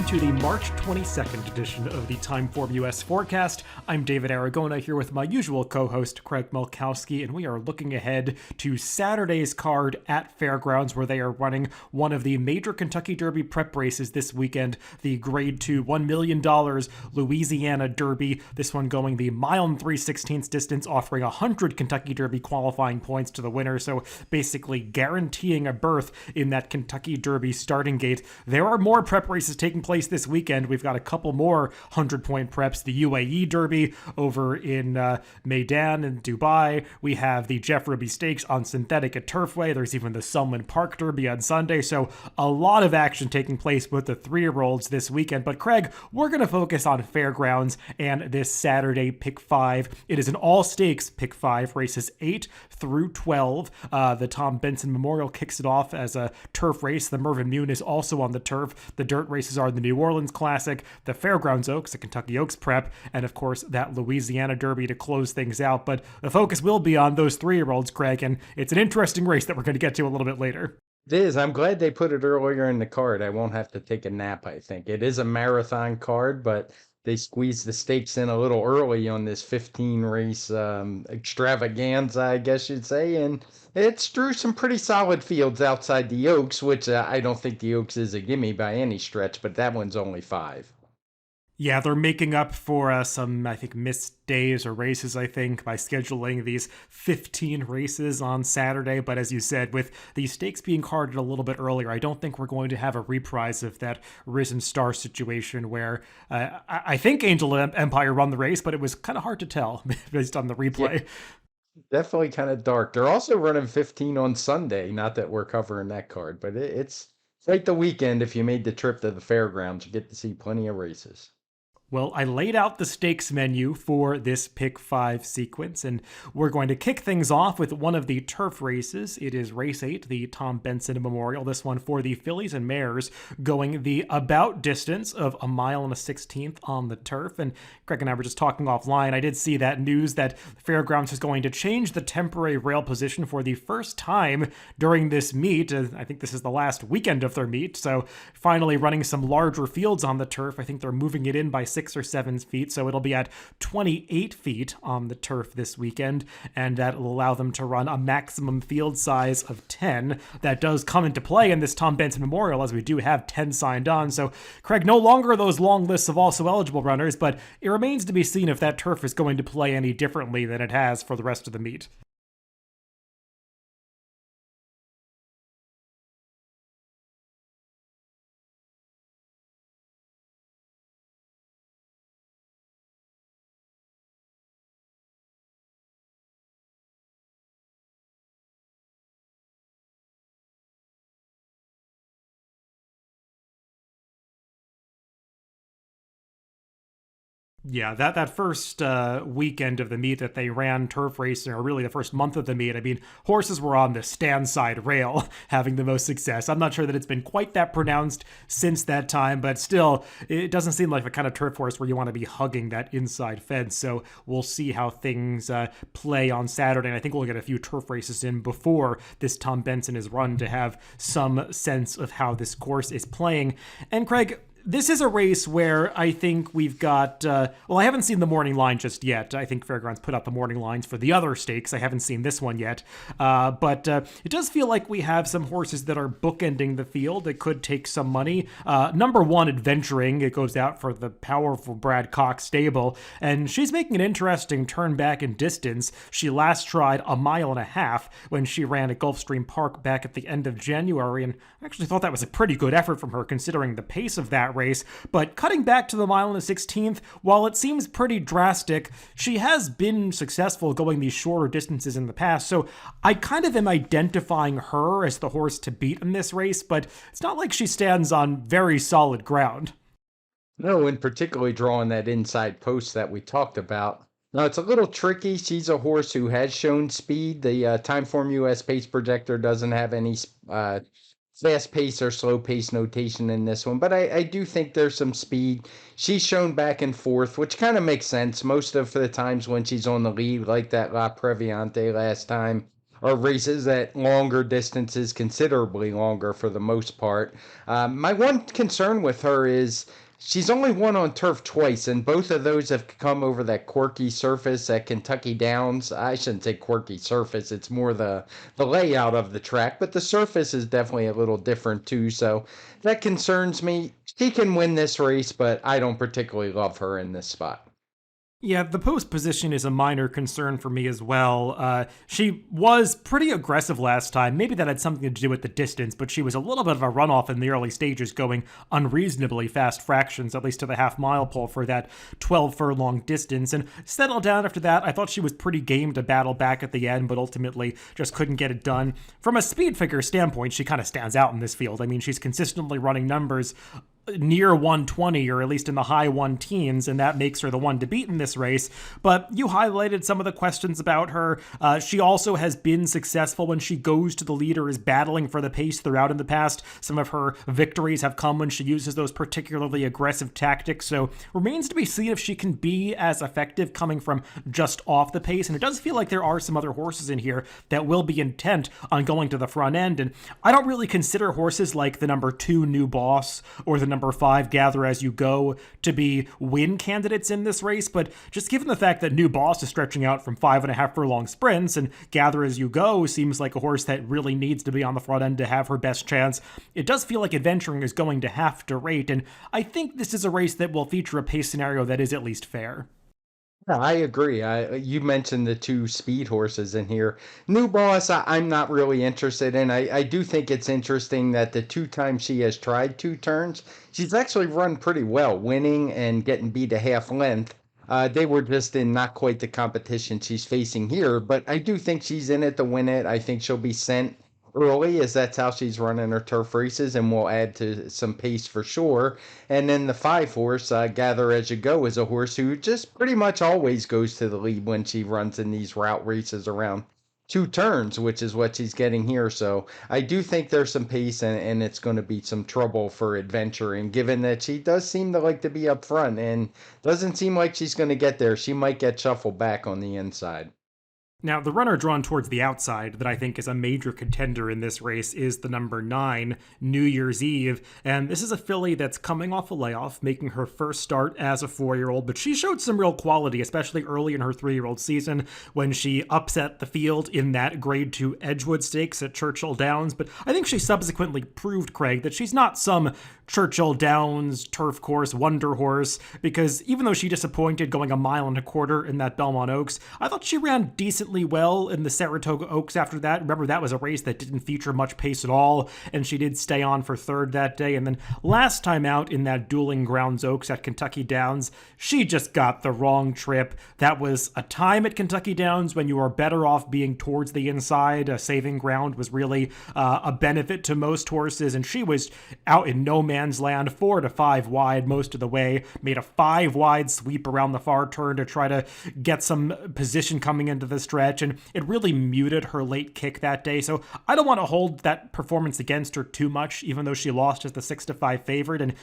welcome to the March 22nd edition of the TimeformUS Forecast. I'm David Aragona here with my usual co-host Craig Malkowski, and we are looking ahead to Saturday's card at Fairgrounds, where they are running one of the major Kentucky Derby prep races this weekend, the Grade 2 $1 million Louisiana Derby. This one going the 1 3/16 distance, offering 100 Kentucky Derby qualifying points to the winner, so basically guaranteeing a berth in that Kentucky Derby starting gate. There are more prep races taking place this weekend. We've got a couple more 100-point preps. The UAE Derby over in Meydan in Dubai. We have the Jeff Ruby Stakes on synthetic at Turfway. There's even the Sunland Park Derby on Sunday. So a lot of action taking place with the 3-year-olds this weekend. But Craig, we're going to focus on Fairgrounds and this Saturday Pick 5. It is an all-stakes Pick 5, races 8 through 12. The Tom Benson Memorial kicks it off as a turf race. The Mervyn Mune is also on the turf. The dirt races are the New Orleans Classic, the Fairgrounds Oaks, the Kentucky Oaks Prep, and of course that Louisiana Derby to close things out. But the focus will be on those 3-year-olds, Craig, and it's an interesting race that we're going to get to a little bit later. It is. I'm glad they put it earlier in the card. I won't have to take a nap, I think. It is a marathon card, but they squeezed the stakes in a little early on this 15-race extravaganza, I guess you'd say, and it's drew some pretty solid fields outside the Oaks, which I don't think the Oaks is a gimme by any stretch, but that one's only 5. Yeah, they're making up for some, I think, missed days or races, I think, by scheduling these 15 races on Saturday. But as you said, with the stakes being carded a little bit earlier, I don't think we're going to have a reprise of that Risen Star situation where I think Angel Empire run the race, but it was kind of hard to tell based on the replay. Yeah. Definitely kind of dark. They're also running 15 on Sunday. Not that we're covering that card, but it's like the weekend. If you made the trip to the fairgrounds, you get to see plenty of races. Well, I laid out the stakes menu for this Pick 5 sequence, and we're going to kick things off with one of the turf races. It is race 8, the Tom Benson Memorial. This one for the fillies and mares going the about distance of 1 1/16 on the turf. And Greg and I were just talking offline. I did see that news that Fairgrounds is going to change the temporary rail position for the first time during this meet. I think this is the last weekend of their meet, so finally running some larger fields on the turf. I think they're moving it in by 6 or 7 feet, so it'll be at 28 feet on the turf this weekend, and that will allow them to run a maximum field size of 10. That does come into play in this Tom Benson Memorial, as we do have 10 signed on. So, Craig, no longer those long lists of also eligible runners, but it remains to be seen if that turf is going to play any differently than it has for the rest of the meet. Yeah, that first weekend of the meet that they ran turf racing, or really the first month of the meet, I mean, horses were on the stand side rail having the most success. I'm not sure that it's been quite that pronounced since that time, but still, it doesn't seem like the kind of turf horse where you want to be hugging that inside fence. So we'll see how things play on Saturday, and I think we'll get a few turf races in before this Tom Benson is run to have some sense of how this course is playing. And Craig, this is a race where I think we've got, well, I haven't seen the morning line just yet. I think Fairgrounds put out the morning lines for the other stakes. I haven't seen this one yet. But it does feel like we have some horses that are bookending the field that could take some money. Number 1, Adventuring. It goes out for the powerful Brad Cox stable. And she's making an interesting turn back in distance. She last tried 1.5 miles when she ran at Gulfstream Park back at the end of January. And I actually thought that was a pretty good effort from her considering the pace of that race. But cutting back to the 1.16 while it seems pretty drastic, she has been successful going these shorter distances in the past. So I kind of am identifying her as the horse to beat in this race, but it's not like she stands on very solid ground. No, and particularly drawing that inside post that we talked about. No, it's a little tricky. She's a horse who has shown speed. The TimeformUS pace projector doesn't have any fast pace or slow pace notation in this one, but I do think there's some speed. She's shown back and forth, which kind of makes sense. Most of the times when she's on the lead, like that La Previante last time, are races at longer distances, considerably longer for the most part. My one concern with her is she's only won on turf twice, and both of those have come over that quirky surface at Kentucky Downs. I shouldn't say quirky surface; it's more the layout of the track, but the surface is definitely a little different too. So that concerns me. She can win this race, but I don't particularly love her in this spot. Yeah, the post position is a minor concern for me as well. She was pretty aggressive last time. Maybe that had something to do with the distance, but she was a little bit of a runoff in the early stages, going unreasonably fast fractions, at least to the half-mile pole for that 12 furlong distance, and settled down after that. I thought she was pretty game to battle back at the end, but ultimately just couldn't get it done. From a speed figure standpoint, she kind of stands out in this field. I mean, she's consistently running numbers near 120, or at least in the high one teens, and that makes her the one to beat in this race. But you highlighted some of the questions about her. She also has been successful when she goes to the leader, is battling for the pace throughout in the past. Some of her victories have come when she uses those particularly aggressive tactics, so remains to be seen if she can be as effective coming from just off the pace. And it does feel like there are some other horses in here that will be intent on going to the front end, and I don't really consider horses like the number 2 New Boss or the number 5 Gather As You Go to be win candidates in this race, but just given the fact that New Boss is stretching out from 5.5 furlong sprints, and Gather As You Go seems like a horse that really needs to be on the front end to have her best chance, it does feel like Adventuring is going to have to rate, and I think this is a race that will feature a pace scenario that is at least fair. Yeah, I agree. You mentioned the two speed horses in here. New Boss, I'm not really interested in. I do think it's interesting that the two times she has tried two turns, she's actually run pretty well, winning and getting beat a half length. They were just in not quite the competition she's facing here, but I do think she's in it to win it. I think she'll be sent early, as that's how she's running her turf races, and will add to some pace for sure. And then the 5 horse, Gather As You Go, is a horse who just pretty much always goes to the lead when she runs in these route races around two turns, which is what she's getting here. So I do think there's some pace, and it's going to be some trouble for Adventuring, given that she does seem to like to be up front and doesn't seem like she's going to get there. She might get shuffled back on the inside. Now, the runner drawn towards the outside that I think is a major contender in this race is the number 9, New Year's Eve. And this is a filly that's coming off a layoff, making her first start as a 4-year-old, but she showed some real quality, especially early in her 3-year-old season when she upset the field in that Grade 2 Edgewood Stakes at Churchill Downs. But I think she subsequently proved, Craig, that she's not some Churchill Downs turf course wonder horse, because even though she disappointed going 1.25 miles in that Belmont Oaks, I thought she ran decently well in the Saratoga Oaks after that. Remember, that was a race that didn't feature much pace at all, and she did stay on for third that day. And then last time out in that Dueling Grounds Oaks at Kentucky Downs, she just got the wrong trip. That was a time at Kentucky Downs when you were better off being towards the inside. Saving ground was really a benefit to most horses, and she was out in no man's land, 4 to 5 wide most of the way, made a 5 wide sweep around the far turn to try to get some position coming into the stretch, and it really muted her late kick that day. So I don't want to hold that performance against her too much, even though she lost as the 6 to 5 favorite. And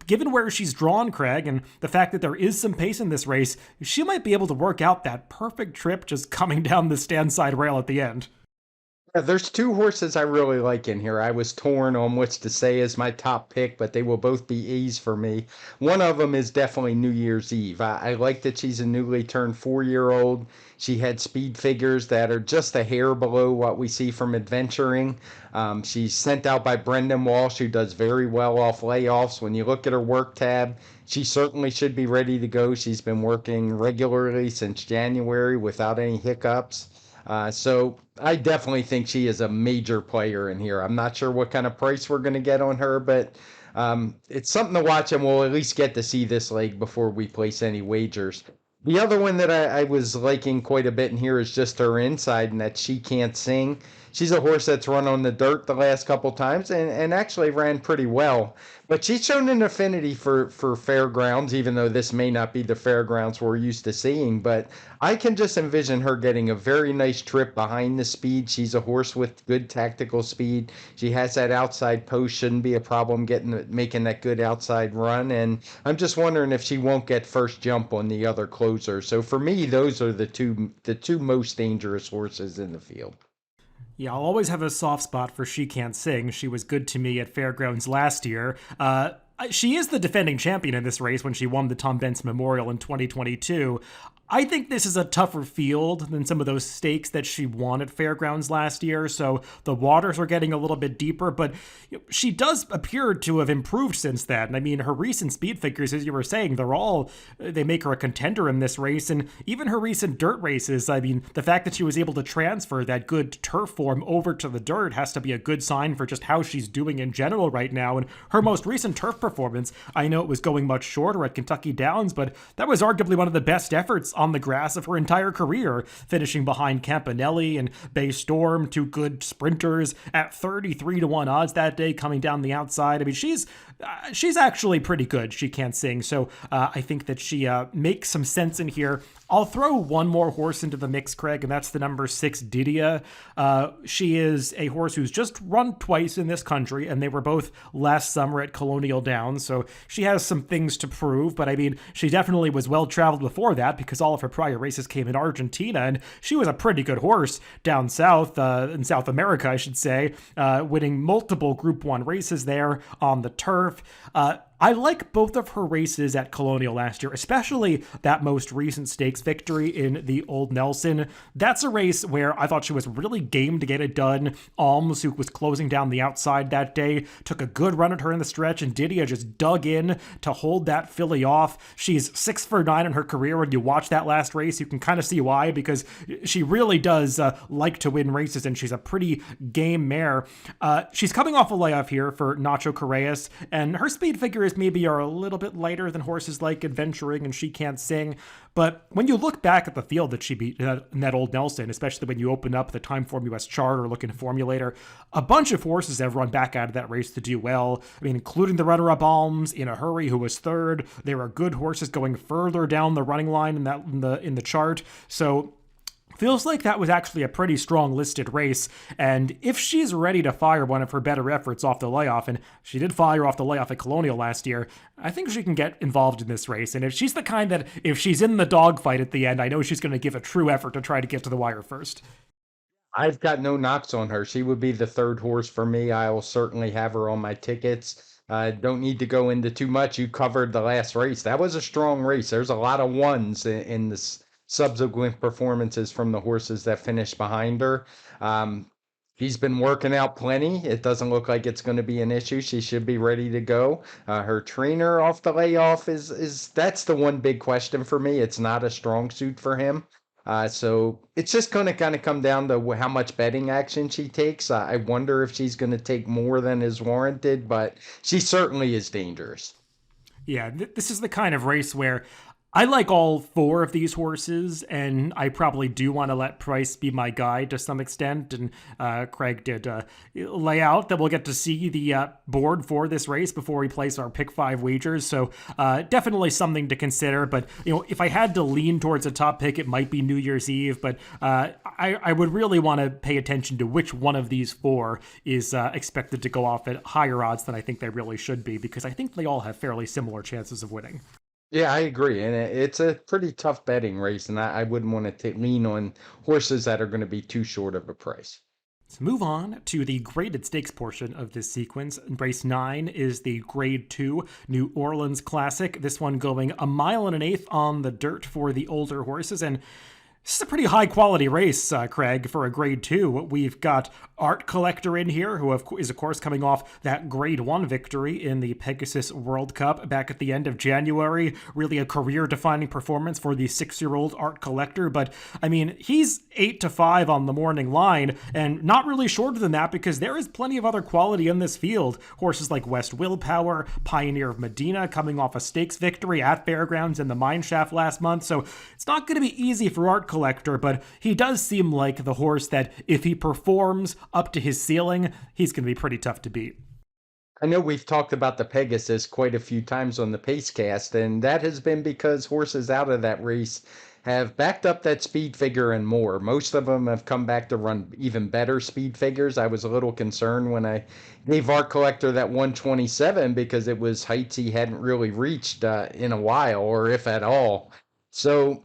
given where she's drawn, Craig, and the fact that there is some pace in this race, she might be able to work out that perfect trip just coming down the stand side rail at the end. Yeah, there's two horses I really like in here. I was torn on which to say as my top pick, but they will both be E's for me. One of them is definitely New Year's Eve. I like that she's a newly turned 4-year-old. She had speed figures that are just a hair below what we see from Adventuring. She's sent out by Brendan Walsh, who does very well off layoffs. When you look at her work tab, she certainly should be ready to go. She's been working regularly since January without any hiccups. So I definitely think she is a major player in here. I'm not sure what kind of price we're going to get on her, but it's something to watch, and we'll at least get to see this leg before we place any wagers. The other one that I was liking quite a bit in here is just her inside, and that She Can't Sing. she's a horse that's run on the dirt the last couple times and actually ran pretty well. But she's shown an affinity for fairgrounds, even though this may not be the fairgrounds we're used to seeing. But I can just envision her getting a very nice trip behind the speed. She's a horse with good tactical speed. She has that outside post, shouldn't be a problem making that good outside run. And I'm just wondering if she won't get first jump on the other closer. So for me, those are the two most dangerous horses in the field. Yeah, I'll always have a soft spot for She Can't Sing. She was good to me at Fairgrounds last year. She is the defending champion in this race when she won the Tom Benson Memorial in 2022. I think this is a tougher field than some of those stakes that she won at Fairgrounds last year, so the waters are getting a little bit deeper, but she does appear to have improved since then. I mean, her recent speed figures, as you were saying, they make her a contender in this race, and even her recent dirt races, I mean, the fact that she was able to transfer that good turf form over to the dirt has to be a good sign for just how she's doing in general right now, and her most recent turf performance, I know it was going much shorter at Kentucky Downs, but that was arguably one of the best efforts on the grass of her entire career, finishing behind Campanelli and Bay Storm, two good sprinters at 33-1 odds that day coming down the outside. I mean, she's actually pretty good. She Can't Sing. So I think that she makes some sense in here. I'll throw one more horse into the mix, Craig, and that's the number 6, Didia. She is a horse who's just run twice in this country, and they were both last summer at Colonial Downs, so she has some things to prove, but I mean, she definitely was well-traveled before that because all of her prior races came in Argentina, and she was a pretty good horse down south, in South America, I should say, winning multiple Group 1 races there on the turf. I like both of her races at Colonial last year, especially that most recent stakes victory in the Old Nelson. That's a race where I thought she was really game to get it done. Alms, who was closing down the outside that day, took a good run at her in the stretch, and Didia just dug in to hold that filly off. She's 6 for 9 in her career. When you watch that last race, you can kind of see why, because she really does like to win races, and she's a pretty game mare. She's coming off a layoff here for Nacho Correas, and her speed figures maybe are a little bit lighter than horses like Adventuring and She Can't Sing. But when you look back at the field that she beat in that Old Nelson, especially when you open up the TimeformUS chart or look in Formulator, a bunch of horses have run back out of that race to do well. I mean, including the runner-up Alms, In a Hurry, who was 3rd. There are good horses going further down the running line in the chart. So feels like that was actually a pretty strong listed race, and if she's ready to fire one of her better efforts off the layoff, and she did fire off the layoff at Colonial last year, I think she can get involved in this race. And if she's the kind that, if she's in the dogfight at the end, I know she's going to give a true effort to try to get to the wire first. I've got no knocks on her. She would be the 3rd horse for me. I will certainly have her on my tickets. Don't need to go into too much. You covered the last race. That was a strong race. There's a lot of ones in this subsequent performances from the horses that finished behind her. She's been working out plenty. It doesn't look like it's going to be an issue. She should be ready to go. Her trainer off the layoff is that's the one big question for me. It's not a strong suit for him. So it's just going to kind of come down to how much betting action she takes. I wonder if she's going to take more than is warranted, but she certainly is dangerous. Yeah, this is the kind of race where I like all 4 of these horses, and I probably do want to let price be my guide to some extent. And Craig did lay out that we'll get to see the board for this race before we place our pick 5 wagers. So definitely something to consider. But if I had to lean towards a top pick, it might be New Year's Eve. But I would really want to pay attention to which one of these 4 is expected to go off at higher odds than I think they really should be, because I think they all have fairly similar chances of winning. Yeah, I agree. And it's a pretty tough betting race, and I wouldn't want to lean on horses that are going to be too short of a price. Let's move on to the graded stakes portion of this sequence. Race 9 is the Grade 2 New Orleans Classic. This one going 1.125 miles on the dirt for the older horses. And this is a pretty high-quality race, Craig, for a Grade 2. We've got Art Collector in here, who is, of course, coming off that Grade 1 victory in the Pegasus World Cup back at the end of January. Really a career-defining performance for the 6-year-old Art Collector. But, I mean, he's 8-5 on the morning line, and not really shorter than that, because there is plenty of other quality in this field. Horses like West Willpower, Pioneer of Medina, coming off a stakes victory at Fairgrounds in the Mine Shaft last month. So it's not going to be easy for Art Collector, but he does seem like the horse that if he performs up to his ceiling, he's going to be pretty tough to beat. I know we've talked about the Pegasus quite a few times on the Pacecast, and that has been because horses out of that race have backed up that speed figure and more. Most of them have come back to run even better speed figures. I was a little concerned when I gave Art Collector that 127 because it was heights he hadn't really reached in a while, or if at all. So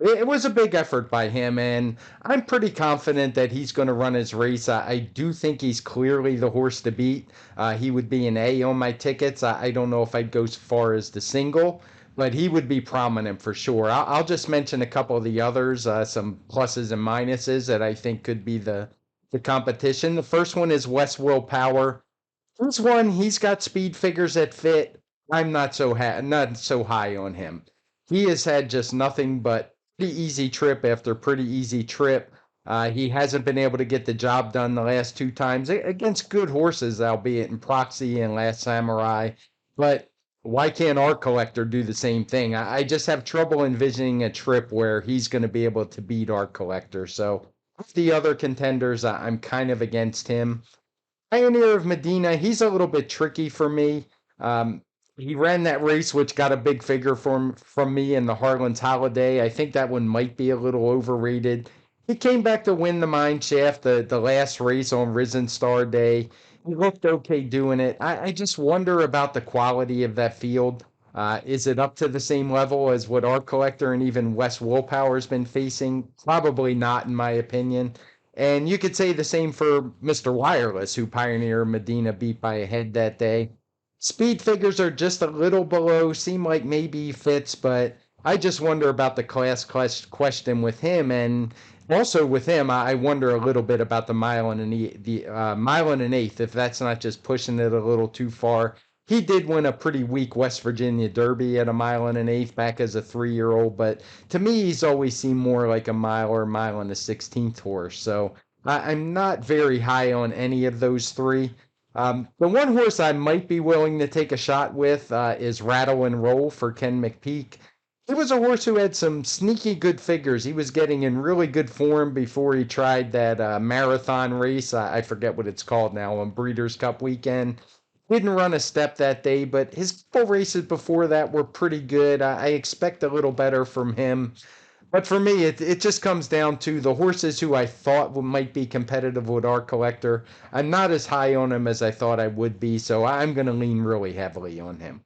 it was a big effort by him, and I'm pretty confident that he's going to run his race. I do think he's clearly the horse to beat. He would be an A on my tickets. I don't know if I'd go so far as the single, but he would be prominent for sure. I'll just mention a couple of the others, some pluses and minuses that I think could be the competition. The first one is West Willpower. This one, he's got speed figures that fit. I'm not so high on him. He has had just nothing but pretty easy trip after pretty easy trip. He hasn't been able to get the job done the last two times against good horses, albeit in Proxy and Last Samurai. But why can't Art Collector do the same thing? I just have trouble envisioning a trip where he's going to be able to beat Art Collector. So the other contenders, I'm kind of against him. Pioneer of Medina, he's a little bit tricky for me. He ran that race, which got a big figure from me in the Harlan's Holiday. I think that one might be a little overrated. He came back to win the Mine Shaft, the last race on Risen Star Day. He looked okay doing it. I just wonder about the quality of that field. Is it up to the same level as what Art Collector and even West Willpower's been facing? Probably not, in my opinion. And you could say the same for Mr. Wireless, who Pioneer Medina beat by a head that day. Speed figures are just a little below, seem like maybe he fits, but I just wonder about the class question with him. And also with him, I wonder a little bit about the mile and an eighth, if that's not just pushing it a little too far. He did win a pretty weak West Virginia Derby at a mile and an eighth back as a 3-year-old, but to me, he's always seemed more like a mile or a mile and a 16th horse. So I'm not very high on any of those three. The one horse I might be willing to take a shot with is Rattle and Roll for Ken McPeak. He was a horse who had some sneaky good figures. He was getting in really good form before he tried that marathon race. I forget what it's called now, on Breeders' Cup weekend. Didn't run a step that day, but his couple races before that were pretty good. I expect a little better from him. But for me, it just comes down to the horses who I thought might be competitive with Art Collector. I'm not as high on him as I thought I would be, so I'm going to lean really heavily on him.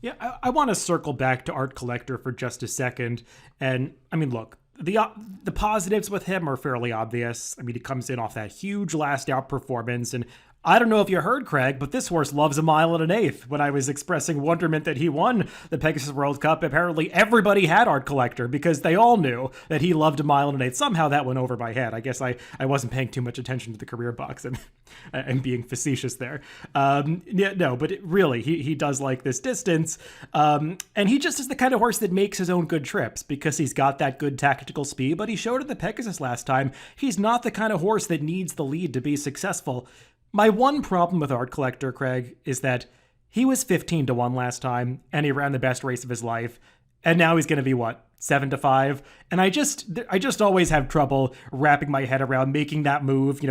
Yeah, I want to circle back to Art Collector for just a second. And I mean, look, the positives with him are fairly obvious. I mean, he comes in off that huge last out performance, and I don't know if you heard, Craig, but this horse loves a mile and an eighth. When I was expressing wonderment that he won the Pegasus World Cup, apparently everybody had Art Collector because they all knew that he loved a mile and an eighth. Somehow that went over my head. I guess I wasn't paying too much attention to the career box and being facetious there. Yeah, no, but really, he does like this distance. And he just is the kind of horse that makes his own good trips because he's got that good tactical speed, but he showed at the Pegasus last time. He's not the kind of horse that needs the lead to be successful. My one problem with Art Collector, Craig, is that he was 15-1 last time, and he ran the best race of his life, and now he's going to be, 7-5? And I just always have trouble wrapping my head around making that move,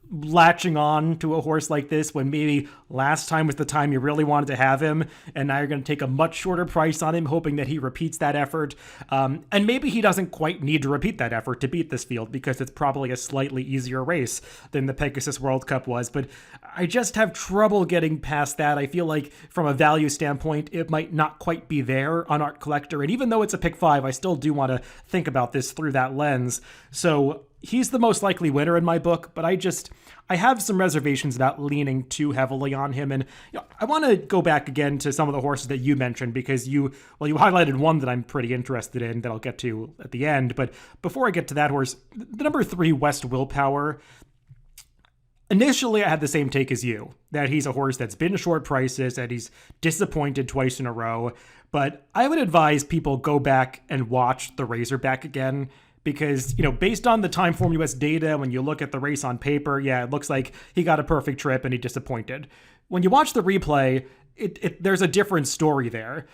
latching on to a horse like this when maybe last time was the time you really wanted to have him, and now you're going to take a much shorter price on him, hoping that he repeats that effort. And maybe he doesn't quite need to repeat that effort to beat this field because it's probably a slightly easier race than the Pegasus World Cup was, but I just have trouble getting past that. I feel like from a value standpoint, it might not quite be there on Art Collector, and even though it's a pick 5, I still do want to think about this through that lens. So he's the most likely winner in my book, but I have some reservations about leaning too heavily on him. And I want to go back again to some of the horses that you mentioned because you highlighted one that I'm pretty interested in that I'll get to at the end. But before I get to that horse, the number 3, West Willpower. Initially, I had the same take as you, that he's a horse that's been short prices, that he's disappointed twice in a row. But I would advise people go back and watch the Razorback again because, based on the TimeformUS data, when you look at the race on paper, yeah, it looks like he got a perfect trip and he disappointed. When you watch the replay, there's a different story there.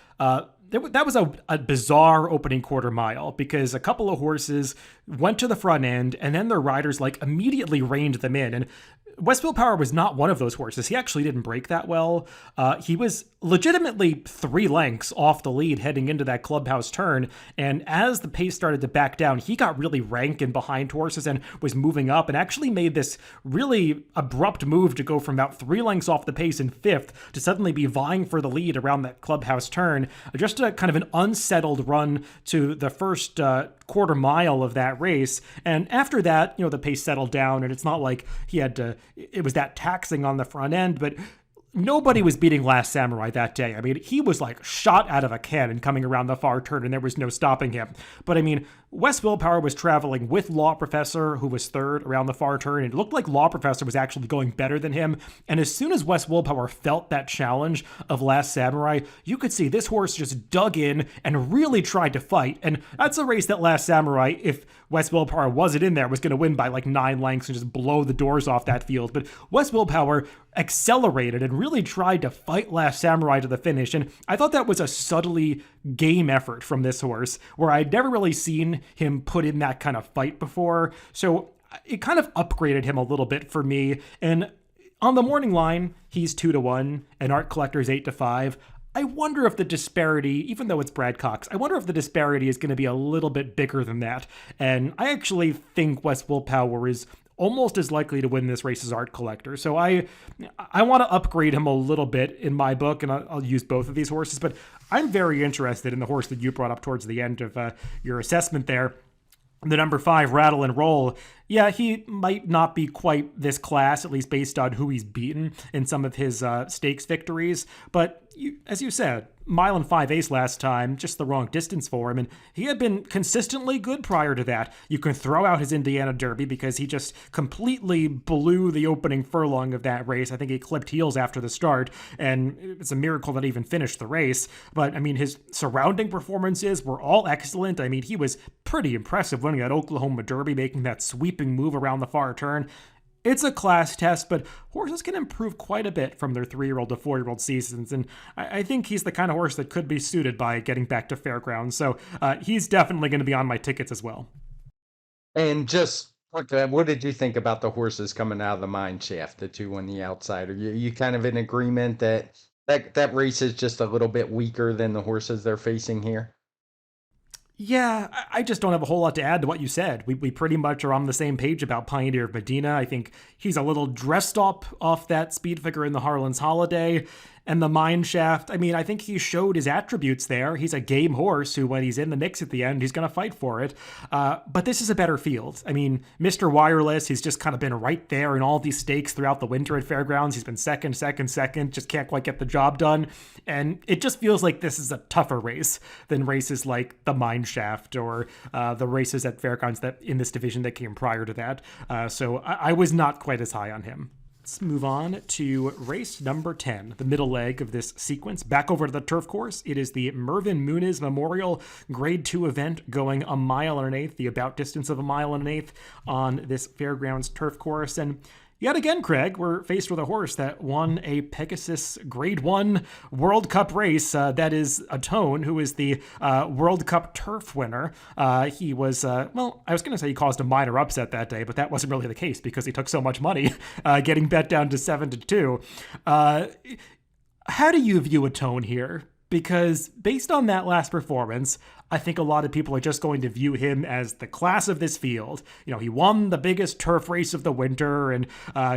that was a bizarre opening quarter mile because a couple of horses went to the front end and then their riders like immediately reined them in. And West Willpower was not one of those horses. He actually didn't break that well. He was legitimately 3 lengths off the lead heading into that clubhouse turn. And as the pace started to back down, he got really rank and behind horses and was moving up and actually made this really abrupt move to go from about 3 lengths off the pace in fifth to suddenly be vying for the lead around that clubhouse turn. Just a kind of an unsettled run to the first quarter mile of that race. And after that, the pace settled down and it's not like it was that taxing on the front end, but nobody was beating Last Samurai that day. I mean, he was like shot out of a cannon coming around the far turn and there was no stopping him. But I mean, West Willpower was traveling with Law Professor, who was third around the far turn. And it looked like Law Professor was actually going better than him. And as soon as West Willpower felt that challenge of Last Samurai, you could see this horse just dug in and really tried to fight. And that's a race that Last Samurai, if West Willpower wasn't in there, was going to win by like 9 lengths and just blow the doors off that field. But West Willpower accelerated and really tried to fight Last Samurai to the finish. And I thought that was a subtly game effort from this horse, where I'd never really seen him put in that kind of fight before. So it kind of upgraded him a little bit for me. And on the morning line, he's 2-1 and Art Collector's 8-5. I wonder if the disparity, even though it's Brad Cox, I wonder if the disparity is going to be a little bit bigger than that. And I actually think West Willpower is almost as likely to win this race as Art Collector. So I want to upgrade him a little bit in my book, and I'll use both of these horses. But I'm very interested in the horse that you brought up towards the end of your assessment there. The number 5, Rattle and Roll. Yeah, he might not be quite this class, at least based on who he's beaten in some of his stakes victories. But as you said, 1.5 last time, just the wrong distance for him. And he had been consistently good prior to that. You can throw out his Indiana Derby because he just completely blew the opening furlong of that race. I think he clipped heels after the start, and it's a miracle that he even finished the race. But I mean, his surrounding performances were all excellent. I mean, he was pretty impressive winning that Oklahoma Derby, making that sweeping move around the far turn. It's a class test, but horses can improve quite a bit from their 3-year-old to 4-year-old seasons, and I think he's the kind of horse that could be suited by getting back to fairgrounds, so he's definitely going to be on my tickets as well. And just what did you think about the horses coming out of the mine shaft, the 2 on the outside? Are you kind of in agreement that race is just a little bit weaker than the horses they're facing here? Yeah, I just don't have a whole lot to add to what you said. We pretty much are on the same page about Pioneer of Medina. I think he's a little dressed up off that speed figure in the Harlan's Holiday. And the mine shaft, I mean, I think he showed his attributes there. He's a game horse who, when he's in the mix at the end, he's going to fight for it. But this is a better field. I mean, Mr. Wireless, he's just kind of been right there in all these stakes throughout the winter at fairgrounds. He's been second, just can't quite get the job done. And it just feels like this is a tougher race than races like the mine shaft or the races at fairgrounds that in this division that came prior to that. So I was not quite as high on him. Let's move on to race number 10, the middle leg of this sequence. Back over to the turf course. It is the Mervyn Muniz Memorial Grade 2 event going 1.1 miles, the about distance of 1.1 miles on this fairgrounds turf course. And yet again, Craig, we're faced with a horse that won a Pegasus Grade 1 World Cup race. That is Atone, who is the World Cup turf winner. He was, I was going to say he caused a minor upset that day, but that wasn't really the case because he took so much money, getting bet down to 7-2. How do you view Atone here? Because based on that last performance, I think a lot of people are just going to view him as the class of this field. You know, he won the biggest turf race of the winter and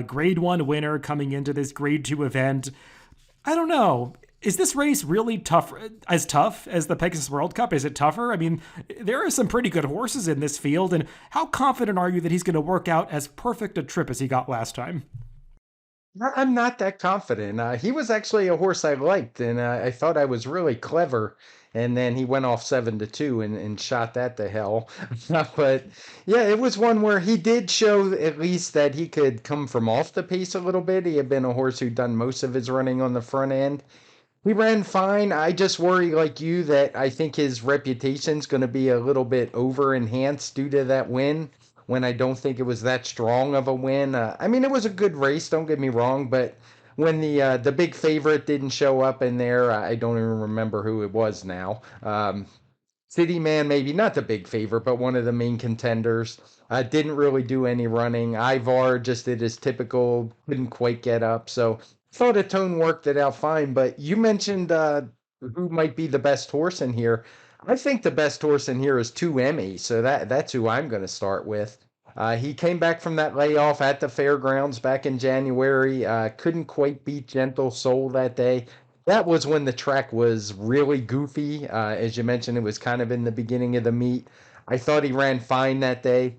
Grade 1 winner coming into this Grade 2 event. I don't know. Is this race really tough as the Pegasus World Cup? Is it tougher? I mean, there are some pretty good horses in this field, and how confident are you that he's going to work out as perfect a trip as he got last time? I'm not that confident. He was actually a horse I liked, and I thought I was really clever. And then he went off 7-2 and shot that to hell. But yeah, it was one where he did show at least that he could come from off the pace a little bit. He had been a horse who'd done most of his running on the front end. He ran fine. I just worry, like you, that I think his reputation's going to be a little bit over enhanced due to that win, when I don't think it was that strong of a win. I mean, it was a good race, don't get me wrong, but when the big favorite didn't show up in there. I don't even remember who it was now. City Man, maybe not the big favorite, but one of the main contenders. Didn't really do any running. Ivar just did his typical, couldn't quite get up. So thought a tone worked it out fine. But you mentioned who might be the best horse in here. I think the best horse in here is 2 Emmy. So that's who I'm going to start with. He came back from that layoff at the fairgrounds back in January. Couldn't quite beat Gentle Soul that day. That was when the track was really goofy. As you mentioned, it was kind of in the beginning of the meet. I thought he ran fine that day.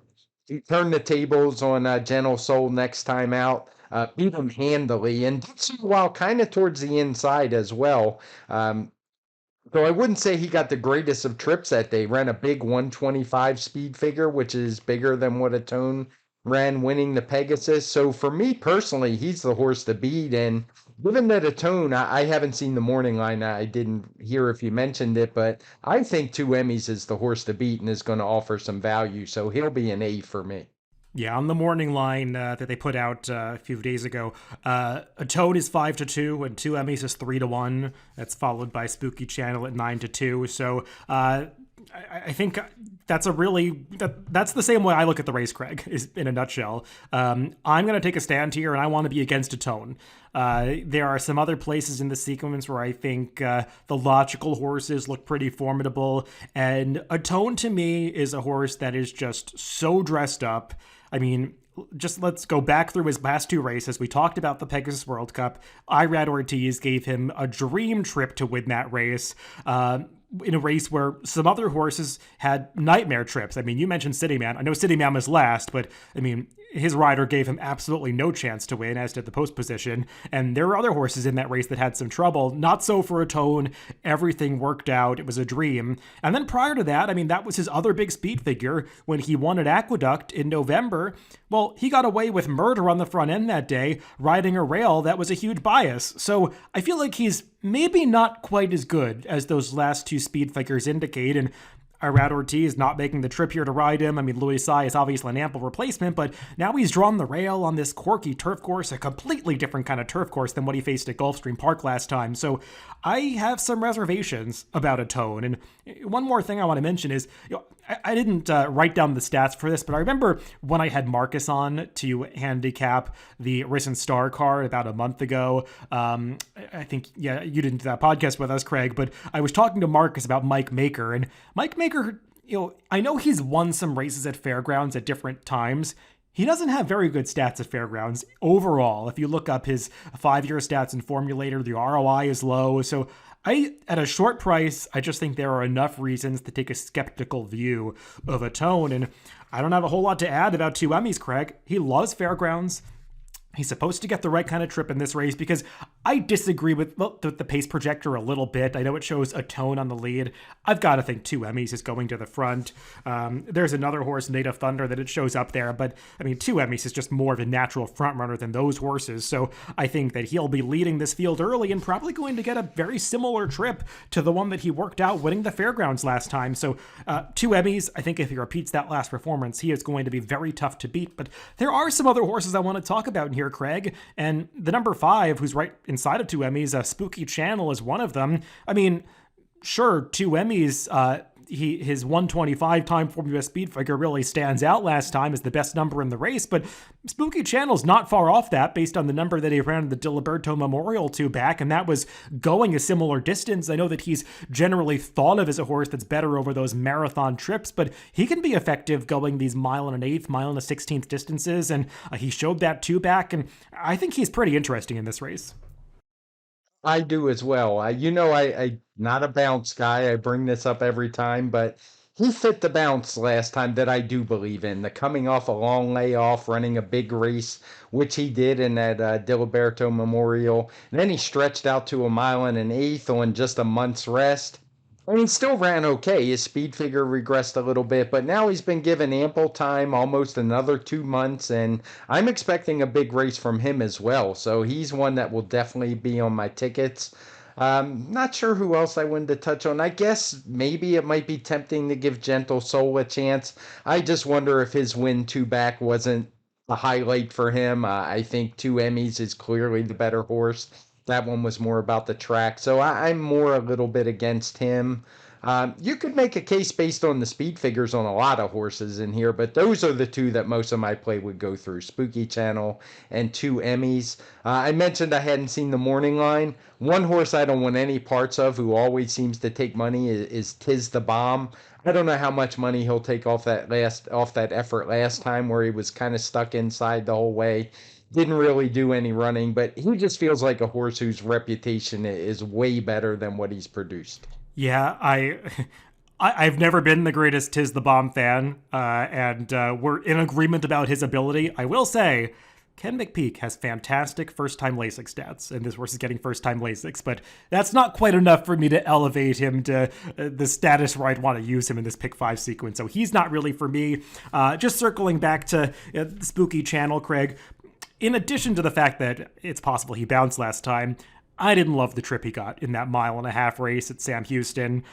He turned the tables on Gentle Soul next time out, beat him handily, and did so while kind of towards the inside as well. So I wouldn't say he got the greatest of trips that day. Ran a big 125 speed figure, which is bigger than what a tone ran winning the Pegasus. So for me personally, he's the horse to beat. And given that a tone, I haven't seen the morning line. I didn't hear if you mentioned it, but I think 2 Emmys is the horse to beat and is going to offer some value. So he'll be an A for me. Yeah, on the morning line that they put out a few days ago, a Toad is 5-2 and 2 Emmys is 3-1. That's followed by Spooky Channel at 9-2. So I think that's that's the same way I look at the race, Craig, is in a nutshell. I'm going to take a stand here, and I want to be against a tone. There are some other places in the sequence where I think the logical horses look pretty formidable, and a tone to me is a horse that is just so dressed up. I mean, just let's go back through his last two races. We talked about the Pegasus World Cup. Irad Ortiz gave him a dream trip to win that race. In a race where some other horses had nightmare trips. I mean, you mentioned City Man. I know City Man was last, but I mean, his rider gave him absolutely no chance to win, as did the post position. And there were other horses in that race that had some trouble. Not so for a tone. Everything worked out. It was a dream. And then prior to that, I mean, that was his other big speed figure when he won at Aqueduct in November. Well, he got away with murder on the front end that day, riding a rail that was a huge bias. So I feel like he's maybe not quite as good as those last two speed figures indicate. And Irad Ortiz not making the trip here to ride him. I mean, Louis Sai is obviously an ample replacement, but now he's drawn the rail on this quirky turf course, a completely different kind of turf course than what he faced at Gulfstream Park last time. So I have some reservations about a tone. And one more thing I want to mention is, I didn't write down the stats for this, but I remember when I had Marcus on to handicap the Risen Star card about a month ago. I think, yeah, you didn't do that podcast with us, Craig, but I was talking to Marcus about Mike Maker. And Mike Maker, I know he's won some races at fairgrounds at different times. He doesn't have very good stats at fairgrounds overall. If you look up his 5-year stats in Formulator, the ROI is low. So at a short price, I just think there are enough reasons to take a skeptical view of a tone. And I don't have a whole lot to add about 2 Emmys, Craig. He loves fairgrounds. He's supposed to get the right kind of trip in this race because I disagree with the pace projector a little bit. I know it shows a tone on the lead. I've got to think 2 Emmys is going to the front. There's another horse, Native Thunder, that it shows up there. But, I mean, 2 Emmys is just more of a natural front runner than those horses. So I think that he'll be leading this field early and probably going to get a very similar trip to the one that he worked out winning the fairgrounds last time. So 2 Emmys, I think if he repeats that last performance, he is going to be very tough to beat. But there are some other horses I want to talk about here, Craig, and the number 5, who's right inside of 2 Emmys, Spooky Channel, is one of them. I mean, sure, 2 Emmys, his 125 TimeformUS speed figure really stands out last time as the best number in the race, but Spooky Channel's not far off that based on the number that he ran the Diliberto Memorial 2 back, and that was going a similar distance. I know that he's generally thought of as a horse that's better over those marathon trips, but he can be effective going these 1.125, 1.16 distances, and he showed that 2 back, and I think he's pretty interesting in this race. I do as well. I not a bounce guy. I bring this up every time, but he fit the bounce last time that I do believe in. The coming off a long layoff, running a big race, which he did in that Diliberto Memorial. And then he stretched out to 1.125 on just a month's rest. I mean, still ran okay. His speed figure regressed a little bit, but now he's been given ample time, almost another 2 months, and I'm expecting a big race from him as well. So he's one that will definitely be on my tickets. Not sure who else I wanted to touch on. I guess maybe it might be tempting to give Gentle Soul a chance. I just wonder if his win 2 back wasn't a highlight for him. I think Two Emmys is clearly the better horse. That one was more about the track. So I'm more a little bit against him. You could make a case based on the speed figures on a lot of horses in here, but those are the two that most of my play would go through, Spooky Channel and Two Emmys. I mentioned I hadn't seen the morning line. One horse I don't want any parts of who always seems to take money is Tiz the Bomb. I don't know how much money he'll take off that effort last time where he was kind of stuck inside the whole way. Didn't really do any running, but he just feels like a horse whose reputation is way better than what he's produced. Yeah, I've never been the greatest Tiz the Bomb fan, and we're in agreement about his ability. I will say, Ken McPeak has fantastic first-time LASIK stats, and this horse is getting first-time LASIKs, but that's not quite enough for me to elevate him to the status where I'd want to use him in this pick 5 sequence, so he's not really for me. Just circling back to Spooky Channel, Craig, in addition to the fact that it's possible he bounced last time, I didn't love the trip he got in that 1.5 mile race at Sam Houston.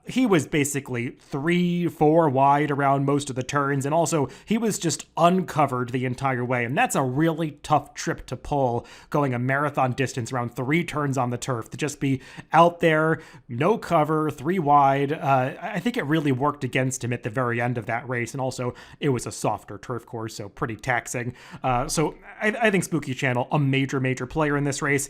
He was basically 3-4 wide around most of the turns, and also he was just uncovered the entire way. And that's a really tough trip to pull, going a marathon distance around 3 turns on the turf, to just be out there, no cover, 3 wide. I think it really worked against him at the very end of that race, and also it was a softer turf course, so pretty taxing. So I think Spooky Channel, a major player in this race.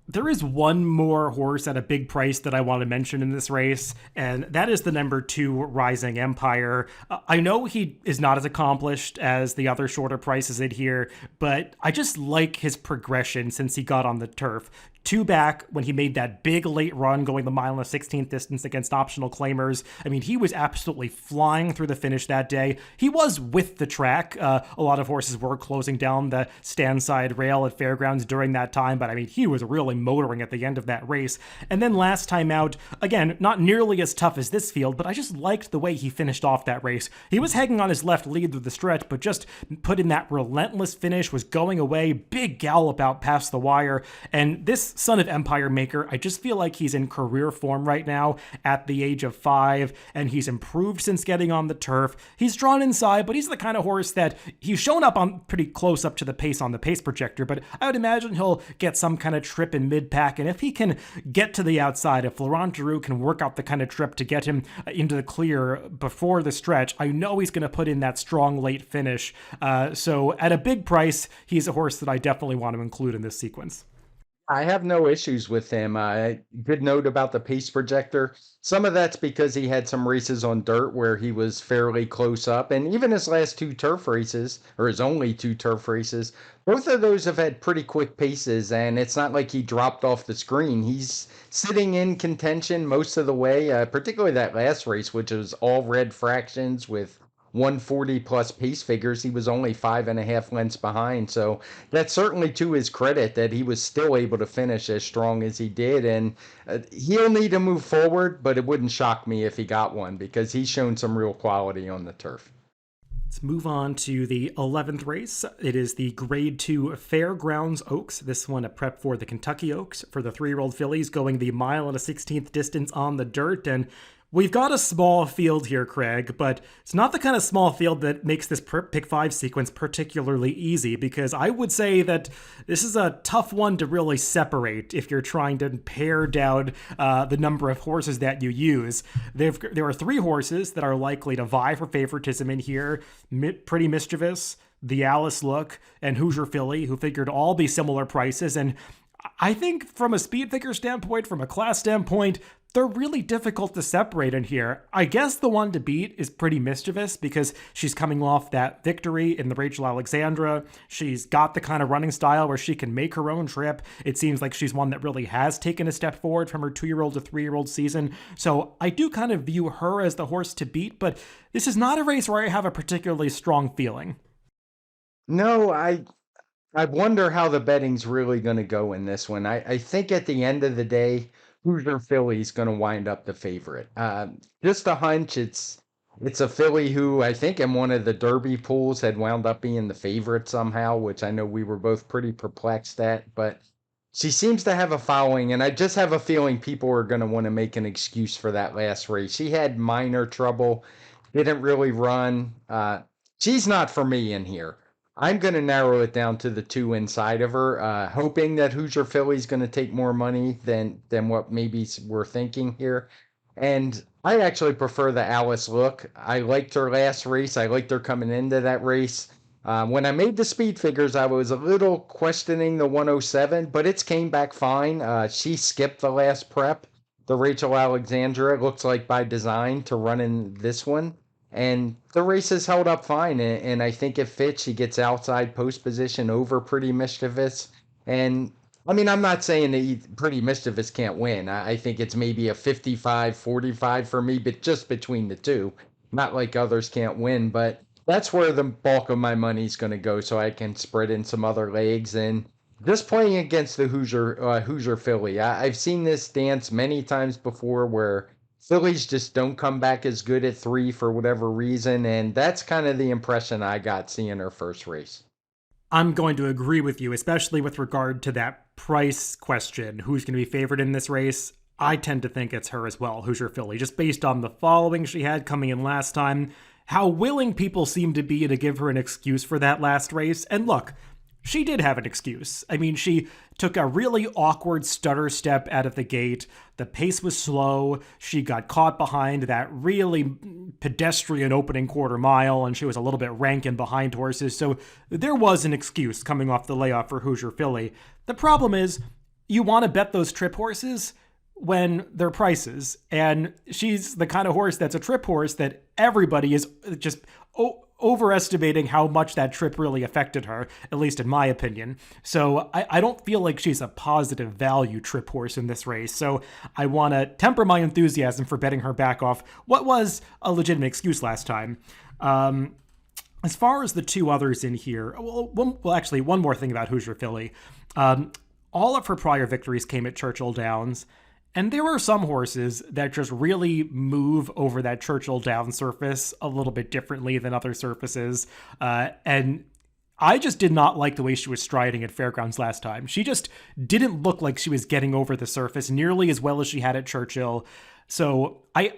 There is one more horse at a big price that I want to mention in this race, and that is the number 2 Rising Empire. I know he is not as accomplished as the other shorter prices in here, but I just like his progression since he got on the turf. 2 back when he made that big late run going the 1.16 distance against optional claimers. I mean, he was absolutely flying through the finish that day. He was with the track. A lot of horses were closing down the stand side rail at Fairgrounds during that time, but I mean, he was really motoring at the end of that race. And then last time out, again, not nearly as tough as this field, but I just liked the way he finished off that race. He was hanging on his left lead through the stretch, but just put in that relentless finish, was going away, big gallop out past the wire, and this Son of Empire maker, I just feel like he's in career form right now at the age of 5, and he's improved since getting on the turf. He's drawn inside, but he's the kind of horse that he's shown up on pretty close up to the pace on the pace projector, but I would imagine he'll get some kind of trip in mid-pack, and if he can get to the outside, if Laurent Giroux can work out the kind of trip to get him into the clear before the stretch, I know he's going to put in that strong late finish. So at a big price, he's a horse that I definitely want to include in this sequence. I have no issues with him. Good note about the pace projector. Some of that's because he had some races on dirt where he was fairly close up, and even his last 2 turf races, or his only 2 turf races, both of those have had pretty quick paces, and it's not like he dropped off the screen. He's sitting in contention most of the way, particularly that last race, which was all red fractions with 140 plus pace figures. He was only 5.5 lengths behind. So that's certainly to his credit that he was still able to finish as strong as he did. And he'll need to move forward, but it wouldn't shock me if he got one because he's shown some real quality on the turf. Let's move on to the 11th race. It is the Grade 2 Fairgrounds Oaks. This one a prep for the Kentucky Oaks for the 3-year-old fillies going the 1.16 distance on the dirt. And we've got a small field here, Craig, but it's not the kind of small field that makes this pick 5 sequence particularly easy, because I would say that this is a tough one to really separate if you're trying to pare down the number of horses that you use. There are 3 horses that are likely to vie for favoritism in here. Pretty Mischievous, the Alice Look, and Hoosier Philly, who figured all be similar prices. And I think from a speed figure standpoint, from a class standpoint, they're really difficult to separate in here. I guess the one to beat is Pretty Mischievous because she's coming off that victory in the Rachel Alexandra. She's got the kind of running style where she can make her own trip. It seems like she's one that really has taken a step forward from her 2-year-old to 3-year-old season. So I do kind of view her as the horse to beat, but this is not a race where I have a particularly strong feeling. No, I wonder how the betting's really going to go in this one. I think at the end of the day, Hoosier Philly's going to wind up the favorite. Just a hunch. It's a filly who I think in one of the Derby pools had wound up being the favorite somehow, which I know we were both pretty perplexed at. But she seems to have a following, and I just have a feeling people are going to want to make an excuse for that last race. She had minor trouble, didn't really run. She's not for me in here. I'm going to narrow it down to the two inside of her, hoping that Hoosier Philly's going to take more money than what maybe we're thinking here. And I actually prefer the Alice look. I liked her last race. I liked her coming into that race. When I made the speed figures, I was a little questioning the 107, but it's came back fine. She skipped the last prep. The Rachel Alexandra looks like by design to run in this one. And the race has held up fine, and I think it fits. She gets outside post position over Pretty Mischievous. And I mean, I'm not saying that Pretty Mischievous can't win. I think it's maybe a 55-45 for me, but just between the two. Not like others can't win, but that's where the bulk of my money's going to go so I can spread in some other legs. And just playing against the Hoosier Philly. I've seen this dance many times before where Phillies just don't come back as good at 3 for whatever reason, and that's kind of the impression I got seeing her first race. I'm going to agree with you, especially with regard to that price question. Who's going to be favored in this race? I tend to think it's her as well, Hoosier Philly, just based on the following she had coming in last time, how willing people seem to be to give her an excuse for that last race. And look, she did have an excuse. I mean, she took a really awkward stutter step out of the gate. The pace was slow. She got caught behind that really pedestrian opening quarter mile, and she was a little bit rank and behind horses. So there was an excuse coming off the layoff for Hoosier Philly. The problem is, you want to bet those trip horses when they're prices. And she's the kind of horse that's a trip horse that everybody is just overestimating how much that trip really affected her, at least in my opinion. So I don't feel like she's a positive value trip horse in this race. So I want to temper my enthusiasm for betting her back off what was a legitimate excuse last time. As far as the two others in here, actually, one more thing about Hoosier Philly. All of her prior victories came at Churchill Downs. And there are some horses that just really move over that Churchill Downs surface a little bit differently than other surfaces. And I just did not like the way she was striding at Fairgrounds last time. She just didn't look like she was getting over the surface nearly as well as she had at Churchill. So I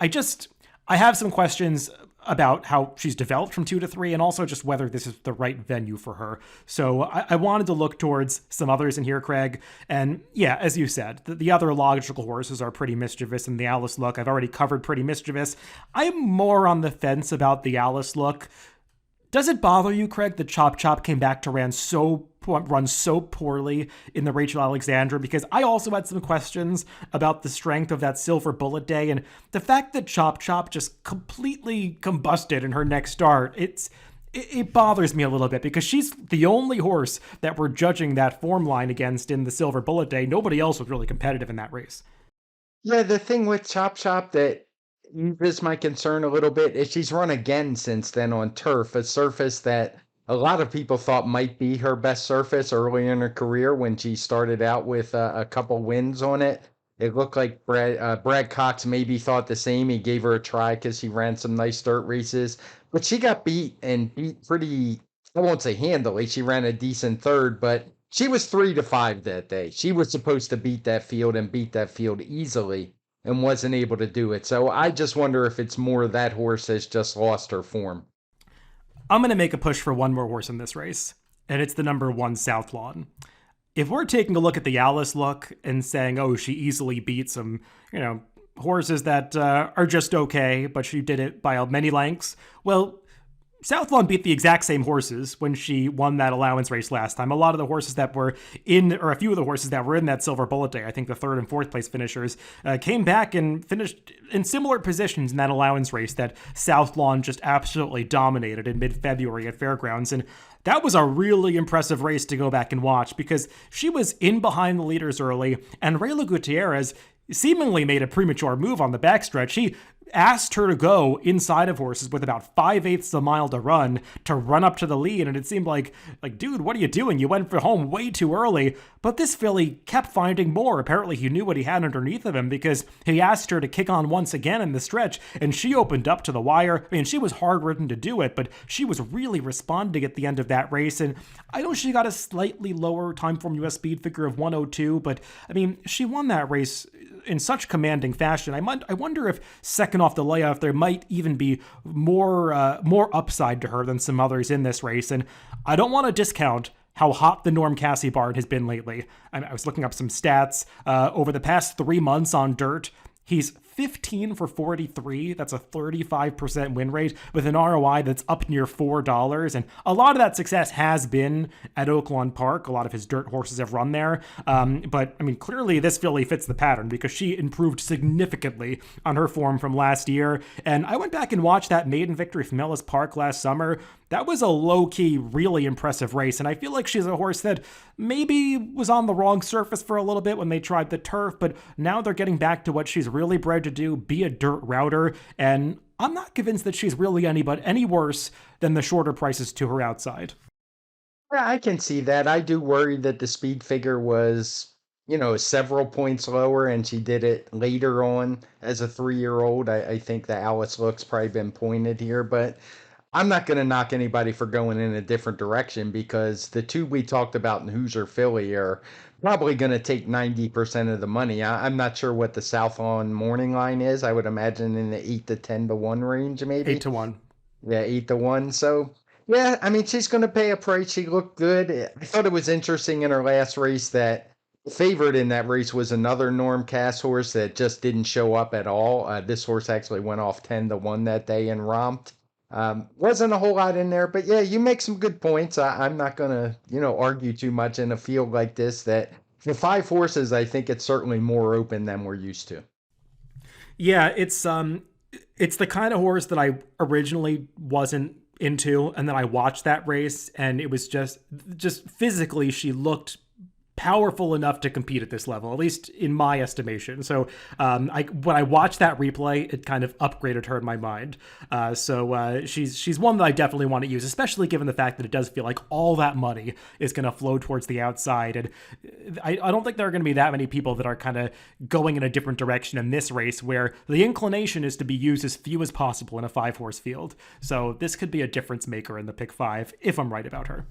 have some questions about how she's developed from 2 to 3 and also just whether this is the right venue for her. So I wanted to look towards some others in here, Craig. And yeah, as you said, the other logical horses are Pretty Mischievous and the Alice look. I've already covered Pretty Mischievous. I'm more on the fence about the Alice look. Does it bother you, Craig, that Chop Chop came back to run so poorly in the Rachel Alexandra? Because I also had some questions about the strength of that Silver Bullet Day, and the fact that Chop Chop just completely combusted in her next start, it bothers me a little bit because she's the only horse that we're judging that form line against in the Silver Bullet Day. Nobody else was really competitive in that race. Yeah, the thing with Chop Chop that is my concern a little bit is she's run again since then on turf, a surface that a lot of people thought might be her best surface early in her career when she started out with a couple wins on it. It looked like Brad Cox maybe thought the same. He gave her a try because she ran some nice dirt races, but she got beat and beat pretty, I won't say handily. She ran a decent third, but she was 3-5 that day. She was supposed to beat that field and beat that field easily and wasn't able to do it. So I just wonder if it's more that horse has just lost her form. I'm going to make a push for one more horse in this race, and it's the number 1 South Lawn. If we're taking a look at the Alice look and saying, oh, she easily beat some, horses that are just okay, but she did it by many lengths, well, South Lawn beat the exact same horses when she won that allowance race last time. A lot of the horses that were in, or a few of the horses that were in that Silver Bullet Day, I think the 3rd and 4th place finishers, came back and finished in similar positions in that allowance race that South Lawn just absolutely dominated in mid-February at Fairgrounds. And that was a really impressive race to go back and watch because she was in behind the leaders early, and Rayla Gutierrez seemingly made a premature move on the backstretch. He asked her to go inside of horses with about 5/8 of a mile to run up to the lead, and it seemed like, dude, what are you doing? You went for home way too early. But this filly kept finding more. Apparently he knew what he had underneath of him because he asked her to kick on once again in the stretch, and she opened up to the wire. I mean, she was hard-ridden to do it, but she was really responding at the end of that race, and I know she got a slightly lower TimeformUS speed figure of 102, but I mean, she won that race in such commanding fashion. I wonder if second off the layoff there might even be more upside to her than some others in this race. And I don't want to discount how hot the Norm Cassie barn has been lately. I was looking up some stats over the past 3 months on dirt. He's 15 for 43. That's a 35% win rate with an ROI that's up near $4. And a lot of that success has been at Oaklawn Park. A lot of his dirt horses have run there. But I mean, clearly this filly fits the pattern because she improved significantly on her form from last year. And I went back and watched that maiden victory from Ellis Park last summer. That was a low-key, really impressive race, and I feel like she's a horse that maybe was on the wrong surface for a little bit when they tried the turf, but now they're getting back to what she's really bred to do, be a dirt router, and I'm not convinced that she's really any worse than the shorter prices to her outside. Yeah, I can see that. I do worry that the speed figure was, several points lower, and she did it later on as a 3-year-old. I think the Alice look's probably been pointed here, but I'm not going to knock anybody for going in a different direction because the two we talked about in Hoosier Philly are probably going to take 90% of the money. I'm not sure what the Southlawn morning line is. I would imagine in the 8 to 10 to 1 range, Eight maybe. to one. Yeah, 8 to 1. So, yeah, I mean, she's going to pay a price. She looked good. I thought it was interesting in her last race that the favorite in that race was another Norm Cass horse that just didn't show up at all. This horse actually went off 10 to 1 that day and romped. Wasn't a whole lot in there, but yeah, you make some good points. I'm not gonna, argue too much in a field like this. That for 5 horses, I think it's certainly more open than we're used to. Yeah, it's the kind of horse that I originally wasn't into, and then I watched that race, and it was just physically she looked powerful enough to compete at this level, at least in my estimation. So when I watched that replay, it kind of upgraded her in my mind. She's one that I definitely want to use, especially given the fact that it does feel like all that money is going to flow towards the outside. And I don't think there are going to be that many people that are kind of going in a different direction in this race, where the inclination is to be used as few as possible in a 5-horse field. So this could be a difference maker in the pick 5 if I'm right about her.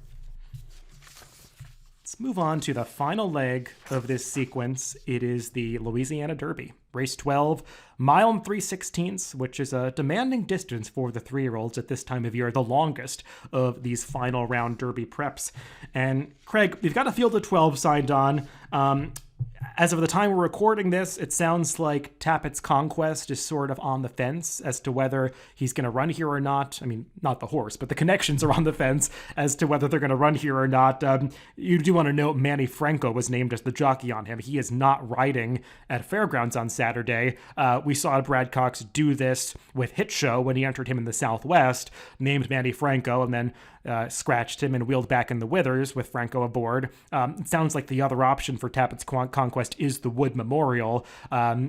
Let's move on to the final leg of this sequence. It is the Louisiana Derby. Race 12, mile and 3/16, which is a demanding distance for the 3-year-olds at this time of year, the longest of these final round Derby preps. And Craig, we've got a field of 12 signed on. As of the time we're recording this, it sounds like Tappett's Conquest is sort of on the fence as to whether he's going to run here or not. I mean, not the horse, but the connections are on the fence as to whether they're going to run here or not. You do want to note Manny Franco was named as the jockey on him. He is not riding at Fairgrounds on Saturday. We saw Brad Cox do this with Hit Show when he entered him in the Southwest, named Manny Franco, and then scratched him and wheeled back in the Withers with Franco aboard. It sounds like the other option for Tappett's Conquest is the Wood Memorial.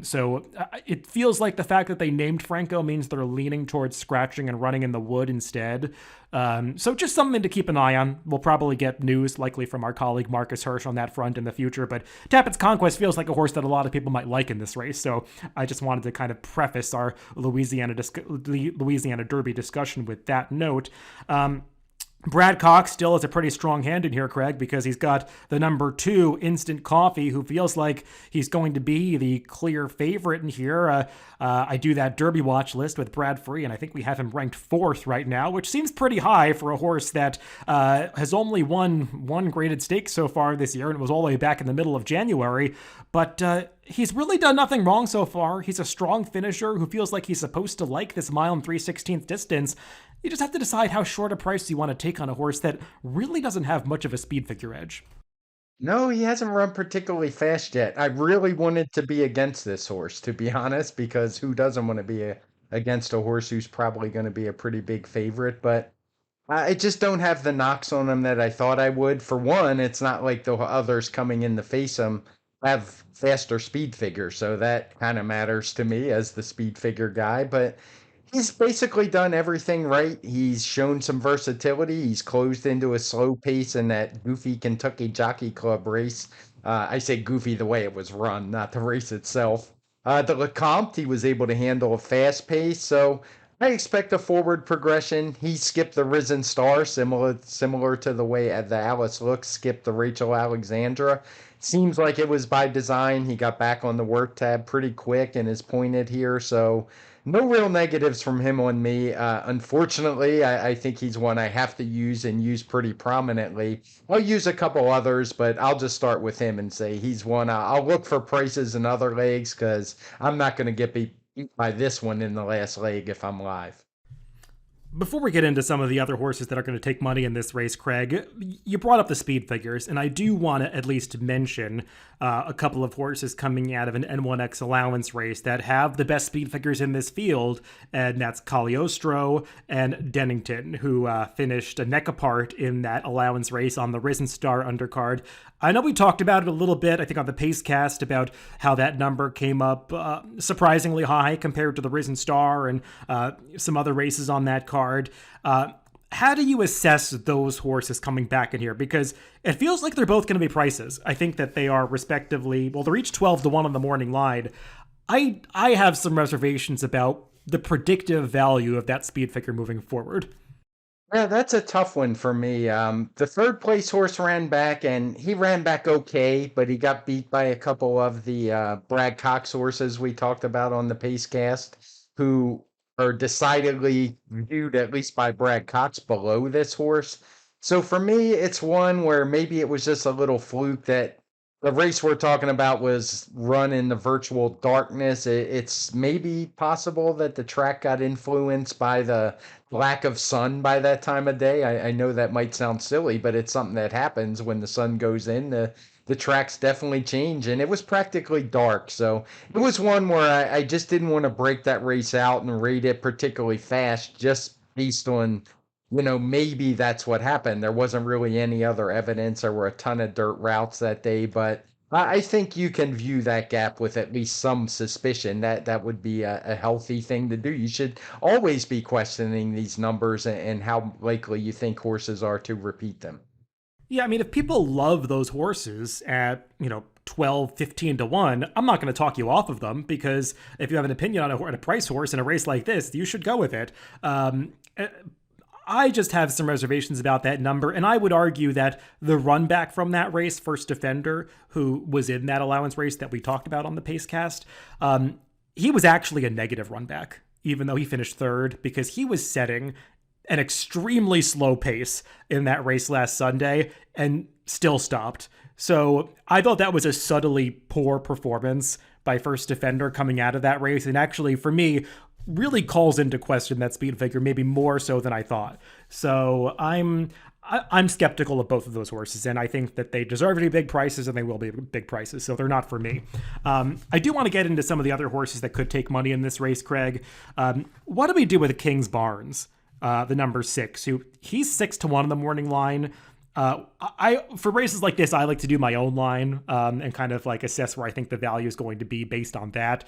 So it feels like the fact that they named Franco means they're leaning towards scratching and running in the Wood instead. So just something to keep an eye on. We'll probably get news, likely from our colleague Marcus Hirsch, on that front in the future. But Tappett's Conquest feels like a horse that a lot of people might like in this race. So I just wanted to kind of preface our Louisiana Derby discussion with that note. Brad Cox still has a pretty strong hand in here, Craig, because he's got the number 2 Instant Coffee, who feels like he's going to be the clear favorite in here. I do that Derby watch list with Brad Free, and I think we have him ranked 4th right now, which seems pretty high for a horse that has only won one graded stake so far this year, and it was all the way back in the middle of January. But he's really done nothing wrong so far. He's a strong finisher who feels like he's supposed to like this mile and 3/16 distance. You just have to decide how short a price you want to take on a horse that really doesn't have much of a speed figure edge. No, he hasn't run particularly fast yet. I really wanted to be against this horse, to be honest, because who doesn't want to be against a horse who's probably going to be a pretty big favorite? But I just don't have the knocks on him that I thought I would. For one, it's not like the others coming in to face him have faster speed figures, so that kind of matters to me as the speed figure guy. But he's basically done everything right. He's shown some versatility. He's closed into a slow pace in that goofy Kentucky Jockey Club race. I say goofy the way it was run, not the race itself. The Lecomte, he was able to handle a fast pace. So I expect a forward progression. He skipped the Risen Star, similar to the way the Alice looks skipped the Rachel Alexandra. Seems like it was by design. He got back on the work tab pretty quick and is pointed here. So no real negatives from him on me. Unfortunately, I think he's one I have to use and use pretty prominently. I'll use a couple others, but I'll just start with him and say he's one. I'll look for prices in other legs because I'm not going to get beat by this one in the last leg if I'm live. Before we get into some of the other horses that are going to take money in this race, Craig, you brought up the speed figures, and I do want to at least mention a couple of horses coming out of an N1X allowance race that have the best speed figures in this field, and that's Cagliostro and Dennington, who finished a neck apart in that allowance race on the Risen Star undercard. I know we talked about it a little bit, I think, on the Pacecast about how that number came up surprisingly high compared to the Risen Star and some other races on that card. How do you assess those horses coming back in here? Because it feels like they're both going to be prices. I think that they are respectively, well, they're each 12 to 1 on the morning line. I have some reservations about the predictive value of that speed figure moving forward. Yeah, that's a tough one for me. The third place horse ran back, and he ran back okay, but he got beat by a couple of the Brad Cox horses we talked about on the Pacecast, who are decidedly viewed, at least by Brad Cox, below this horse. So for me, it's one where maybe it was just a little fluke that the race we're talking about was run in the virtual darkness. It's maybe possible that the track got influenced by the lack of sun by that time of day. I know that might sound silly, but it's something that happens when the sun goes in. The tracks definitely change, and it was practically dark. So it was one where I just didn't want to break that race out and rate it particularly fast just based on, maybe that's what happened. There wasn't really any other evidence. There were a ton of dirt routes that day, but I think you can view that gap with at least some suspicion. That would be a healthy thing to do. You should always be questioning these numbers and how likely you think horses are to repeat them. Yeah, I mean, if people love those horses at, 12, 15 to 1, I'm not going to talk you off of them because if you have an opinion on a price horse in a race like this, you should go with it. I just have some reservations about that number, and I would argue that the run back from that race, First Defender, who was in that allowance race that we talked about on the Pacecast, he was actually a negative run back, even though he finished third, because he was setting an extremely slow pace in that race last Sunday and still stopped. So I thought that was a subtly poor performance by First Defender coming out of that race. And actually, for me, really calls into question that speed figure, maybe more so than I thought. So I'm skeptical of both of those horses, and I think that they deserve to be big prices, and they will be big prices. So they're not for me. I do want to get into some of the other horses that could take money in this race, Craig. What do we do with King's Barnes, the number 6? He's 6 to 1 in the morning line. For races like this, I like to do my own line and kind of like assess where I think the value is going to be based on that.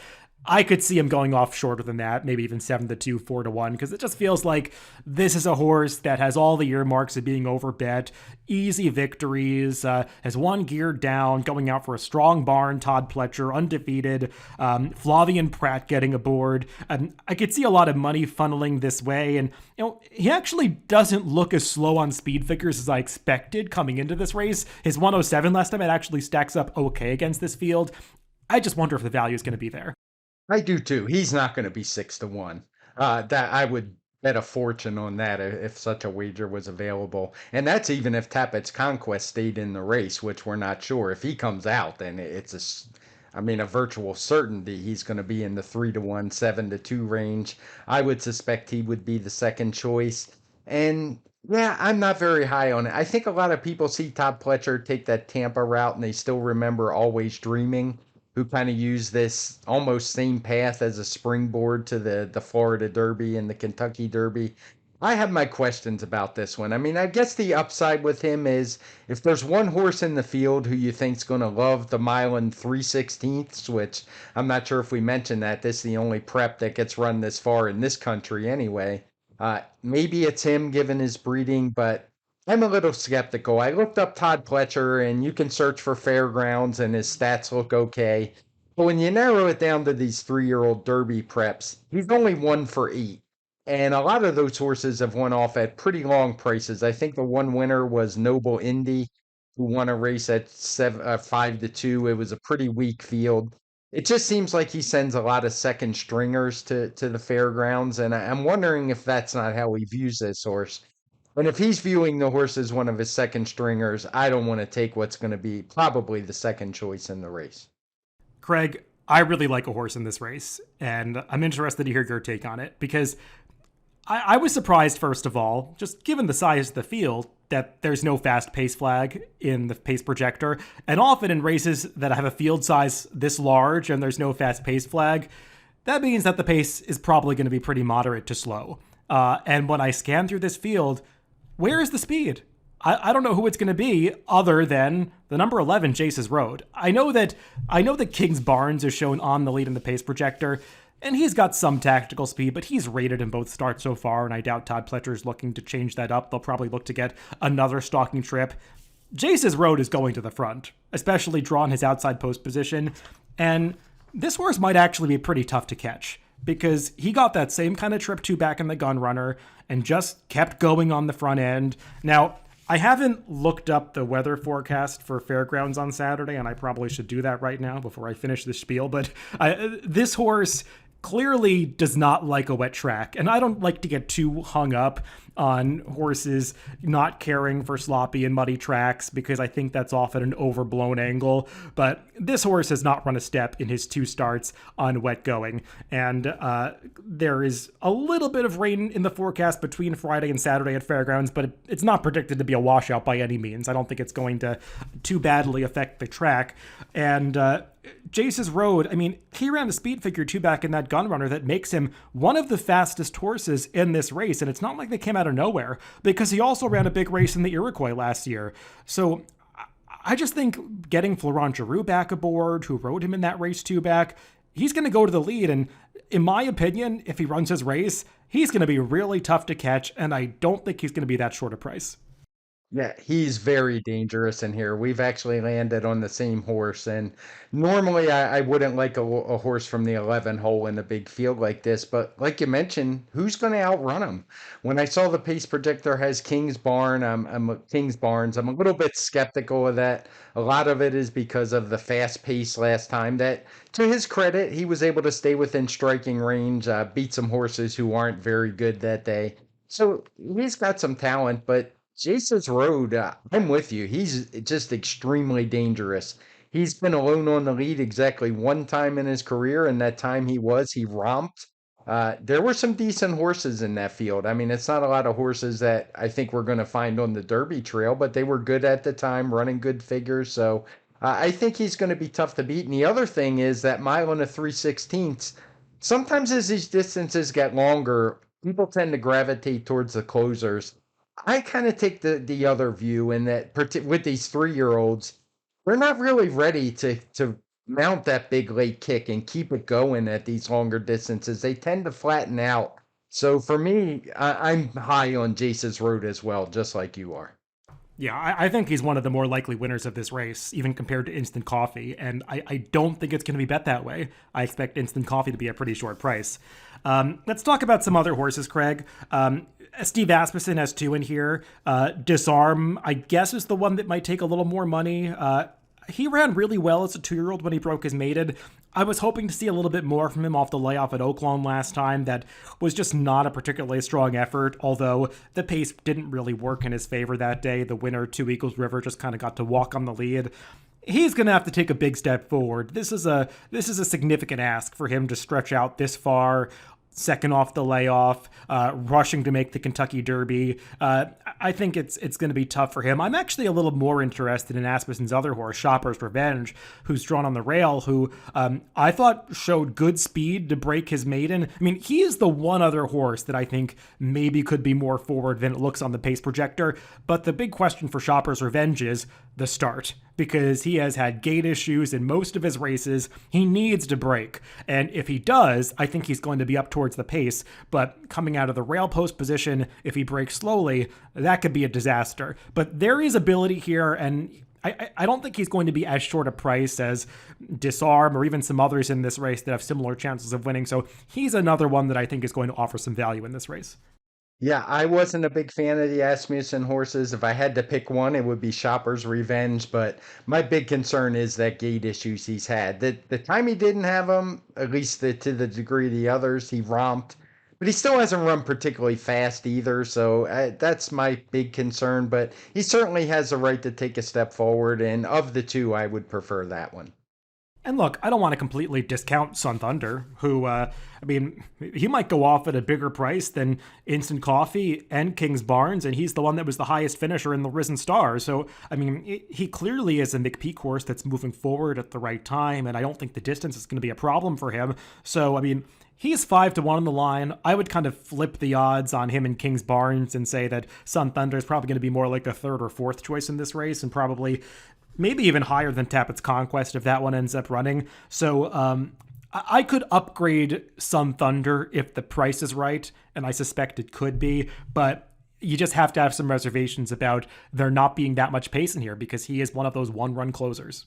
I could see him going off shorter than that, maybe even 7 to 2, 4 to 1, because it just feels like this is a horse that has all the earmarks of being overbet, easy victories, has one geared down, going out for a strong barn, Todd Pletcher, undefeated, Flavian Pratt getting aboard. I could see a lot of money funneling this way, and he actually doesn't look as slow on speed figures as I expected coming into this race. His 107 last time, it actually stacks up okay against this field. I just wonder if the value is going to be there. I do too. He's not going to be 6 to 1. That I would bet a fortune on that if such a wager was available. And that's even if Tappett's Conquest stayed in the race, which we're not sure. If he comes out, then a virtual certainty he's going to be in the 3 to 1, 7 to 2 range. I would suspect he would be the second choice. And yeah, I'm not very high on it. I think a lot of people see Todd Pletcher take that Tampa route and they still remember Always Dreaming, who kind of used this almost same path as a springboard to the Florida Derby and the Kentucky Derby. I have my questions about this one. I mean, I guess the upside with him is if there's one horse in the field who you think's going to love the mile and 3/16ths, which I'm not sure if we mentioned that. This is the only prep that gets run this far in this country anyway. Maybe it's him given his breeding, but I'm a little skeptical. I looked up Todd Pletcher, and you can search for Fairgrounds, and his stats look okay. But when you narrow it down to these 3-year-old Derby preps, he's only 1 for 8. And a lot of those horses have won off at pretty long prices. I think the one winner was Noble Indy, who won a race at 5-2. It was a pretty weak field. It just seems like he sends a lot of second stringers to the fairgrounds, and I'm wondering if that's not how he views this horse. And if he's viewing the horse as one of his second stringers, I don't want to take what's going to be probably the second choice in the race. Craig, I really like a horse in this race, and I'm interested to hear your take on it because I was surprised, first of all, just given the size of the field, that there's no fast pace flag in the pace projector. And often in races that have a field size this large and there's no fast pace flag, that means that the pace is probably going to be pretty moderate to slow. And when I scan through this field, where is the speed? I don't know who it's going to be other than the number 11, Jace's Road. I know that King's Barnes is shown on the lead in the pace projector, and he's got some tactical speed, but he's rated in both starts so far, and I doubt Todd Pletcher's looking to change that up. They'll probably look to get another stalking trip. Jace's Road is going to the front, especially drawn his outside post position, and this horse might actually be pretty tough to catch because he got that same kind of trip two back in the gun runner and just kept going on the front end. Now, I haven't looked up the weather forecast for Fairgrounds on Saturday, and I probably should do that right now before I finish this spiel, but this horse clearly does not like a wet track, and I don't like to get too hung up on horses not caring for sloppy and muddy tracks because I think that's often an overblown angle, but this horse has not run a step in his two starts on wet going, and there is a little bit of rain in the forecast between Friday and Saturday at Fairgrounds, but it's not predicted to be a washout by any means. I don't think it's going to too badly affect the track, and Jace's Road, I mean, he ran a speed figure two back in that gun runner that makes him one of the fastest horses in this race. And it's not like they came out of nowhere because he also ran a big race in the Iroquois last year. So I just think getting Florent Giroux back aboard, who rode him in that race two back, he's going to go to the lead. And in my opinion, if he runs his race, he's going to be really tough to catch. And I don't think he's going to be that short a price. Yeah, he's very dangerous in here. We've actually landed on the same horse, and normally I wouldn't like a horse from the 11 hole in a big field like this, but like you mentioned, who's going to outrun him? When I saw the pace predictor has King's Barnes, I'm a little bit skeptical of that. A lot of it is because of the fast pace last time. That, to his credit, he was able to stay within striking range, beat some horses who aren't very good that day. So he's got some talent, but Jason's Road, I'm with you. He's just extremely dangerous. He's been alone on the lead exactly one time in his career, and that time he romped. There were some decent horses in that field. I mean, it's not a lot of horses that I think we're going to find on the Derby trail, but they were good at the time, running good figures. So I think he's going to be tough to beat. And the other thing is that mile and a 3/16. Sometimes as these distances get longer, people tend to gravitate towards the closers. I kind of take the other view in that with these 3-year-olds, we're not really ready to mount that big late kick and keep it going at these longer distances. They tend to flatten out. So for me, I'm high on Jace's Road as well, just like you are. Yeah, I think he's one of the more likely winners of this race, even compared to Instant Coffee, and I don't think it's going to be bet that way. I expect Instant Coffee to be a pretty short price. Let's talk about some other horses, Craig. Steve Asmussen has two in here. Disarm, I guess, is the one that might take a little more money. He ran really well as a 2-year-old when he broke his maiden. I was hoping to see a little bit more from him off the layoff at Oaklawn last time. That was just not a particularly strong effort, although the pace didn't really work in his favor that day. The winner, 2 Eagles River, just kind of got to walk on the lead. He's going to have to take a big step forward. This is a significant ask for him to stretch out this far, second off the layoff, rushing to make the Kentucky Derby. I think it's going to be tough for him. I'm actually a little more interested in Asmussen's other horse, Shopper's Revenge, who's drawn on the rail, who I thought showed good speed to break his maiden. I mean, he is the one other horse that I think maybe could be more forward than it looks on the pace projector. But the big question for Shopper's Revenge is the start, because he has had gait issues in most of his races. He needs to break. And if he does, I think he's going to be up towards the pace. But coming out of the rail post position, if he breaks slowly, that could be a disaster. But there is ability here, and I don't think he's going to be as short a price as Disarm or even some others in this race that have similar chances of winning. So he's another one that I think is going to offer some value in this race. Yeah, I wasn't a big fan of the Asmussen horses. If I had to pick one, it would be Shopper's Revenge. But my big concern is that gait issues he's had. The time he didn't have them, at least to the degree the others, he romped. But he still hasn't run particularly fast either. So that's my big concern. But he certainly has the right to take a step forward. And of the two, I would prefer that one. And look, I don't want to completely discount Sun Thunder, who, he might go off at a bigger price than Instant Coffee and King's Barnes, and he's the one that was the highest finisher in the Risen Star. So, he clearly is a McPeak horse that's moving forward at the right time, and I don't think the distance is going to be a problem for him. So, he's 5-1 on the line. I would kind of flip the odds on him and King's Barnes and say that Sun Thunder is probably going to be more like the third or fourth choice in this race, and probably maybe even higher than Tappett's Conquest if that one ends up running. So I could upgrade Sun Thunder if the price is right, and I suspect it could be, but you just have to have some reservations about there not being that much pace in here because he is one of those one-run closers.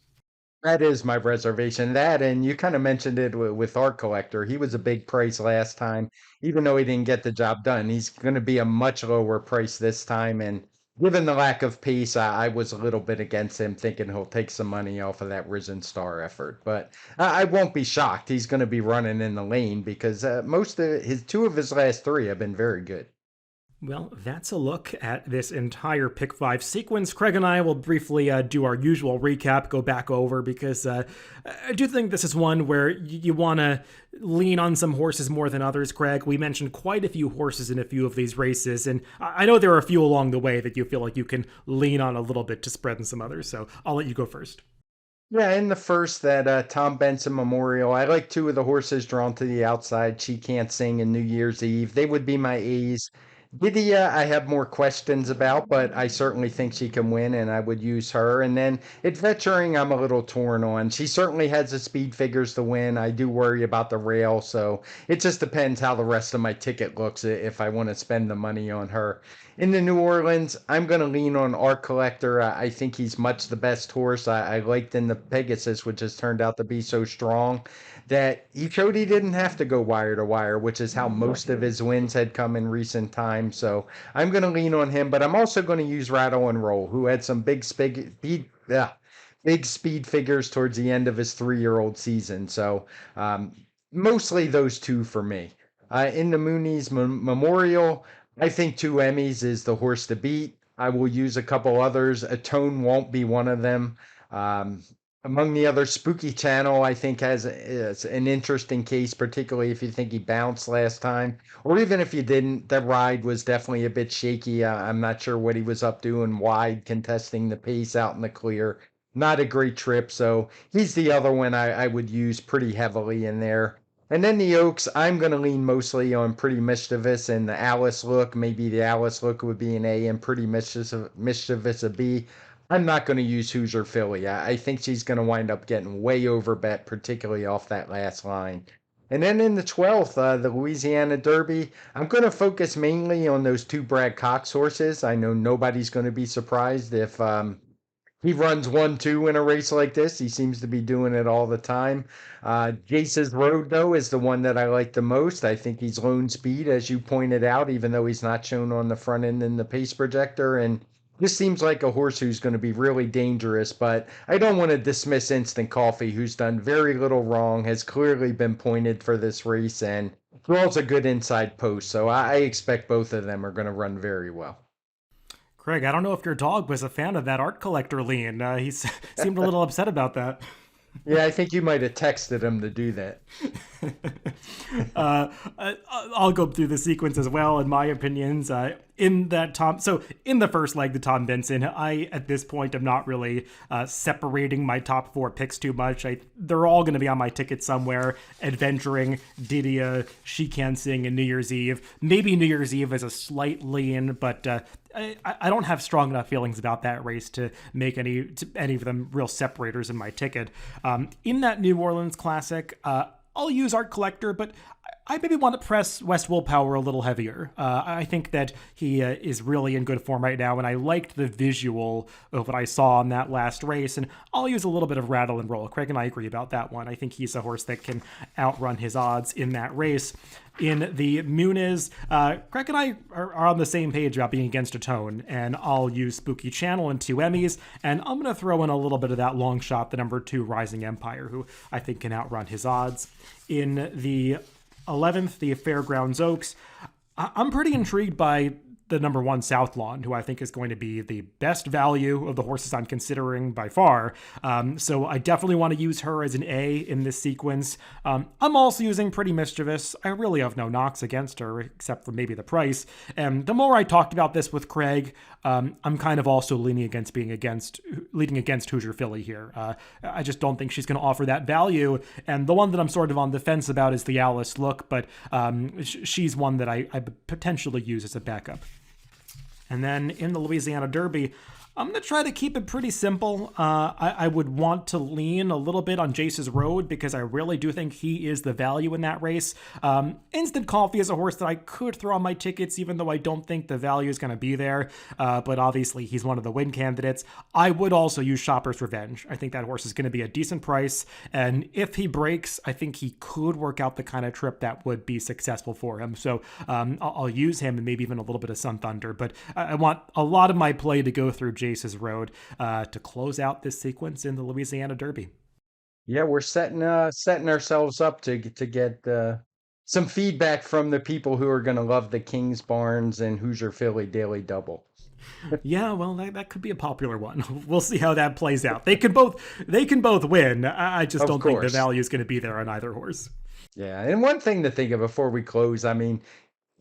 That is my reservation. That, and you kind of mentioned it with Art Collector. He was a big price last time, even though he didn't get the job done. He's going to be a much lower price this time. And given the lack of pace, I was a little bit against him, thinking he'll take some money off of that Risen Star effort. But I won't be shocked. He's going to be running in the lane because two of his last three have been very good. Well, that's a look at this entire Pick 5 sequence. Craig and I will briefly do our usual recap, go back over, because I do think this is one where you want to lean on some horses more than others, Craig. We mentioned quite a few horses in a few of these races, and I know there are a few along the way that you feel like you can lean on a little bit to spread in some others, so I'll let you go first. Yeah, in the first, that Tom Benson Memorial, I like two of the horses drawn to the outside. She Can't Sing and New Year's Eve. They would be my A's. Lydia, I have more questions about, but I certainly think she can win, and I would use her. And then Adventuring, I'm a little torn on. She certainly has the speed figures to win. I do worry about the rail, so it just depends how the rest of my ticket looks if I want to spend the money on her. In the New Orleans, I'm going to lean on Art Collector. I think he's much the best horse. I liked in the Pegasus, which has turned out to be so strong that he showed he didn't have to go wire to wire, which is how most of his wins had come in recent times. So I'm going to lean on him, but I'm also going to use Rattle and Roll, who had some big speed figures towards the end of his 3-year-old season. So mostly those two for me. In the Mooney's Memorial, I think Two Emmys is the horse to beat. I will use a couple others. Atone won't be one of them. Um, Among the other, Spooky Channel, I think, is an interesting case, particularly if you think he bounced last time, or even if you didn't. That ride was definitely a bit shaky. I'm not sure what he was up to and wide, contesting the pace out in the clear. Not a great trip, so he's the other one I would use pretty heavily in there. And then the Oaks, I'm going to lean mostly on Pretty Mischievous and the Alice look. Maybe the Alice look would be an A and Pretty Mischievous a B. I'm not going to use Hoosier Philly. I think she's going to wind up getting way over bet, particularly off that last line. And then in the 12th, the Louisiana Derby, I'm going to focus mainly on those two Brad Cox horses. I know nobody's going to be surprised if he runs 1-2 in a race like this. He seems to be doing it all the time. Jace's Road, though, is the one that I like the most. I think he's lone speed, as you pointed out, even though he's not shown on the front end in the pace projector. And this seems like a horse who's going to be really dangerous, but I don't want to dismiss Instant Coffee, who's done very little wrong, has clearly been pointed for this race, and draws a good inside post. So I expect both of them are going to run very well. Craig, I don't know if your dog was a fan of that Art Collector lean. He seemed a little upset about that. Yeah, I think you might have texted him to do that. I'll go through the sequence as well, in my opinions. In the first leg, the Tom Benson, I, at this point, am not really separating my top 4 picks too much. They're all going to be on my ticket somewhere. Adventuring, Didia, She Can Sing, and New Year's Eve. Maybe New Year's Eve is a slight lean, but I don't have strong enough feelings about that race to make any of them real separators in my ticket. In that New Orleans Classic, I'll use Art Collector, but I maybe want to press West Willpower a little heavier. I think that he is really in good form right now, and I liked the visual of what I saw in that last race, and I'll use a little bit of rattle and roll. Craig and I agree about that one. I think he's a horse that can outrun his odds in that race. In the Muniz, Craig and I are on the same page about being against a tone, and I'll use Spooky Channel and 2 Emmys, and I'm going to throw in a little bit of that long shot, the number 2 Rising Empire, who I think can outrun his odds. In the 11th, the Fairgrounds Oaks, I'm pretty intrigued by the number 1 South Lawn, who I think is going to be the best value of the horses I'm considering by far. So I definitely want to use her as an A in this sequence. I'm also using Pretty Mischievous. I really have no knocks against her, except for maybe the price. And the more I talked about this with Craig, I'm kind of also leaning against Hoosier Philly here. I just don't think she's going to offer that value. And the one that I'm sort of on the fence about is the Alice Look, but she's one that I potentially use as a backup. And then in the Louisiana Derby, I'm going to try to keep it pretty simple. I would want to lean a little bit on Jace's Road because I really do think he is the value in that race. Instant Coffee is a horse that I could throw on my tickets, even though I don't think the value is going to be there. But obviously, he's one of the win candidates. I would also use Shopper's Revenge. I think that horse is going to be a decent price. And if he breaks, I think he could work out the kind of trip that would be successful for him. So I'll use him and maybe even a little bit of Sun Thunder. But I want a lot of my play to go through Jace's Road to close out this sequence in the Louisiana Derby. Yeah, we're setting ourselves up to get some feedback from the people who are going to love the Kings Barnes and Hoosier Philly Daily Double. Yeah, well, that could be a popular one. We'll see how that plays out. They can both win. I just don't think the value is going to be there on either horse. Yeah, and one thing to think of before we close, I mean,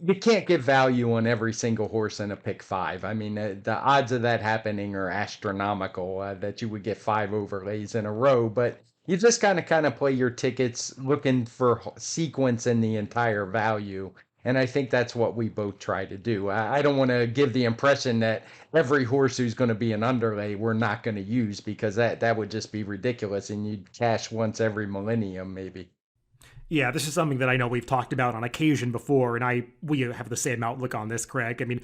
you can't get value on every single horse in a pick 5. I mean, the odds of that happening are astronomical, that you would get 5 overlays in a row, but you just kind of play your tickets looking for sequence in the entire value. And I think that's what we both try to do. I don't want to give the impression that every horse who's going to be an underlay we're not going to use, because that would just be ridiculous, and you'd cash once every millennium maybe. Yeah, this is something that I know we've talked about on occasion before, and we have the same outlook on this, Craig. I mean,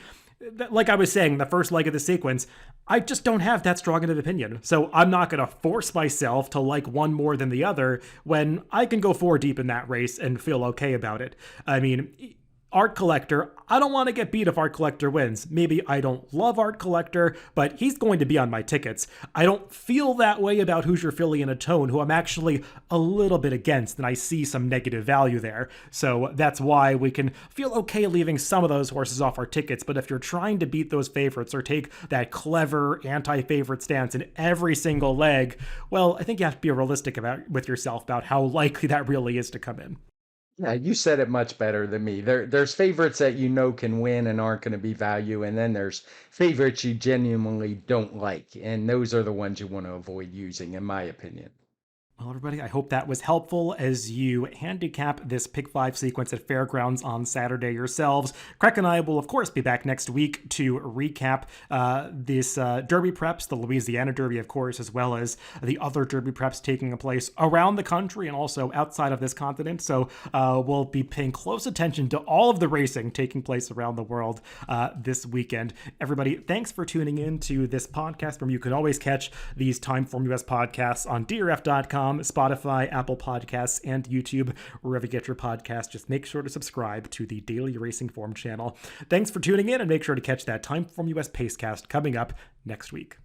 like I was saying, the first leg of the sequence, I just don't have that strong an opinion. So I'm not going to force myself to like one more than the other when I can go 4 deep in that race and feel okay about it. I mean, Art Collector, I don't want to get beat if Art Collector wins. Maybe I don't love Art Collector, but he's going to be on my tickets. I don't feel that way about Hoosier Philly and a Tone, who I'm actually a little bit against, and I see some negative value there. So that's why we can feel okay leaving some of those horses off our tickets. But if you're trying to beat those favorites or take that clever anti-favorite stance in every single leg, well, I think you have to be realistic with yourself about how likely that really is to come in. Yeah, you said it much better than me. There's favorites that you know can win and aren't going to be value, and then there's favorites you genuinely don't like, and those are the ones you want to avoid using, in my opinion. Well, everybody, I hope that was helpful as you handicap this Pick 5 sequence at Fairgrounds on Saturday yourselves. Craig and I will, of course, be back next week to recap this Derby preps, the Louisiana Derby, of course, as well as the other Derby preps taking place around the country and also outside of this continent. So we'll be paying close attention to all of the racing taking place around the world this weekend. Everybody, thanks for tuning in to this podcast, where you can always catch these TimeformUS podcasts on DRF.com, Spotify, Apple Podcasts, and YouTube. Wherever you get your podcast, just make sure to subscribe to the Daily Racing Form channel. Thanks for tuning in, and make sure to catch that TimeformUS Pacecast coming up next week.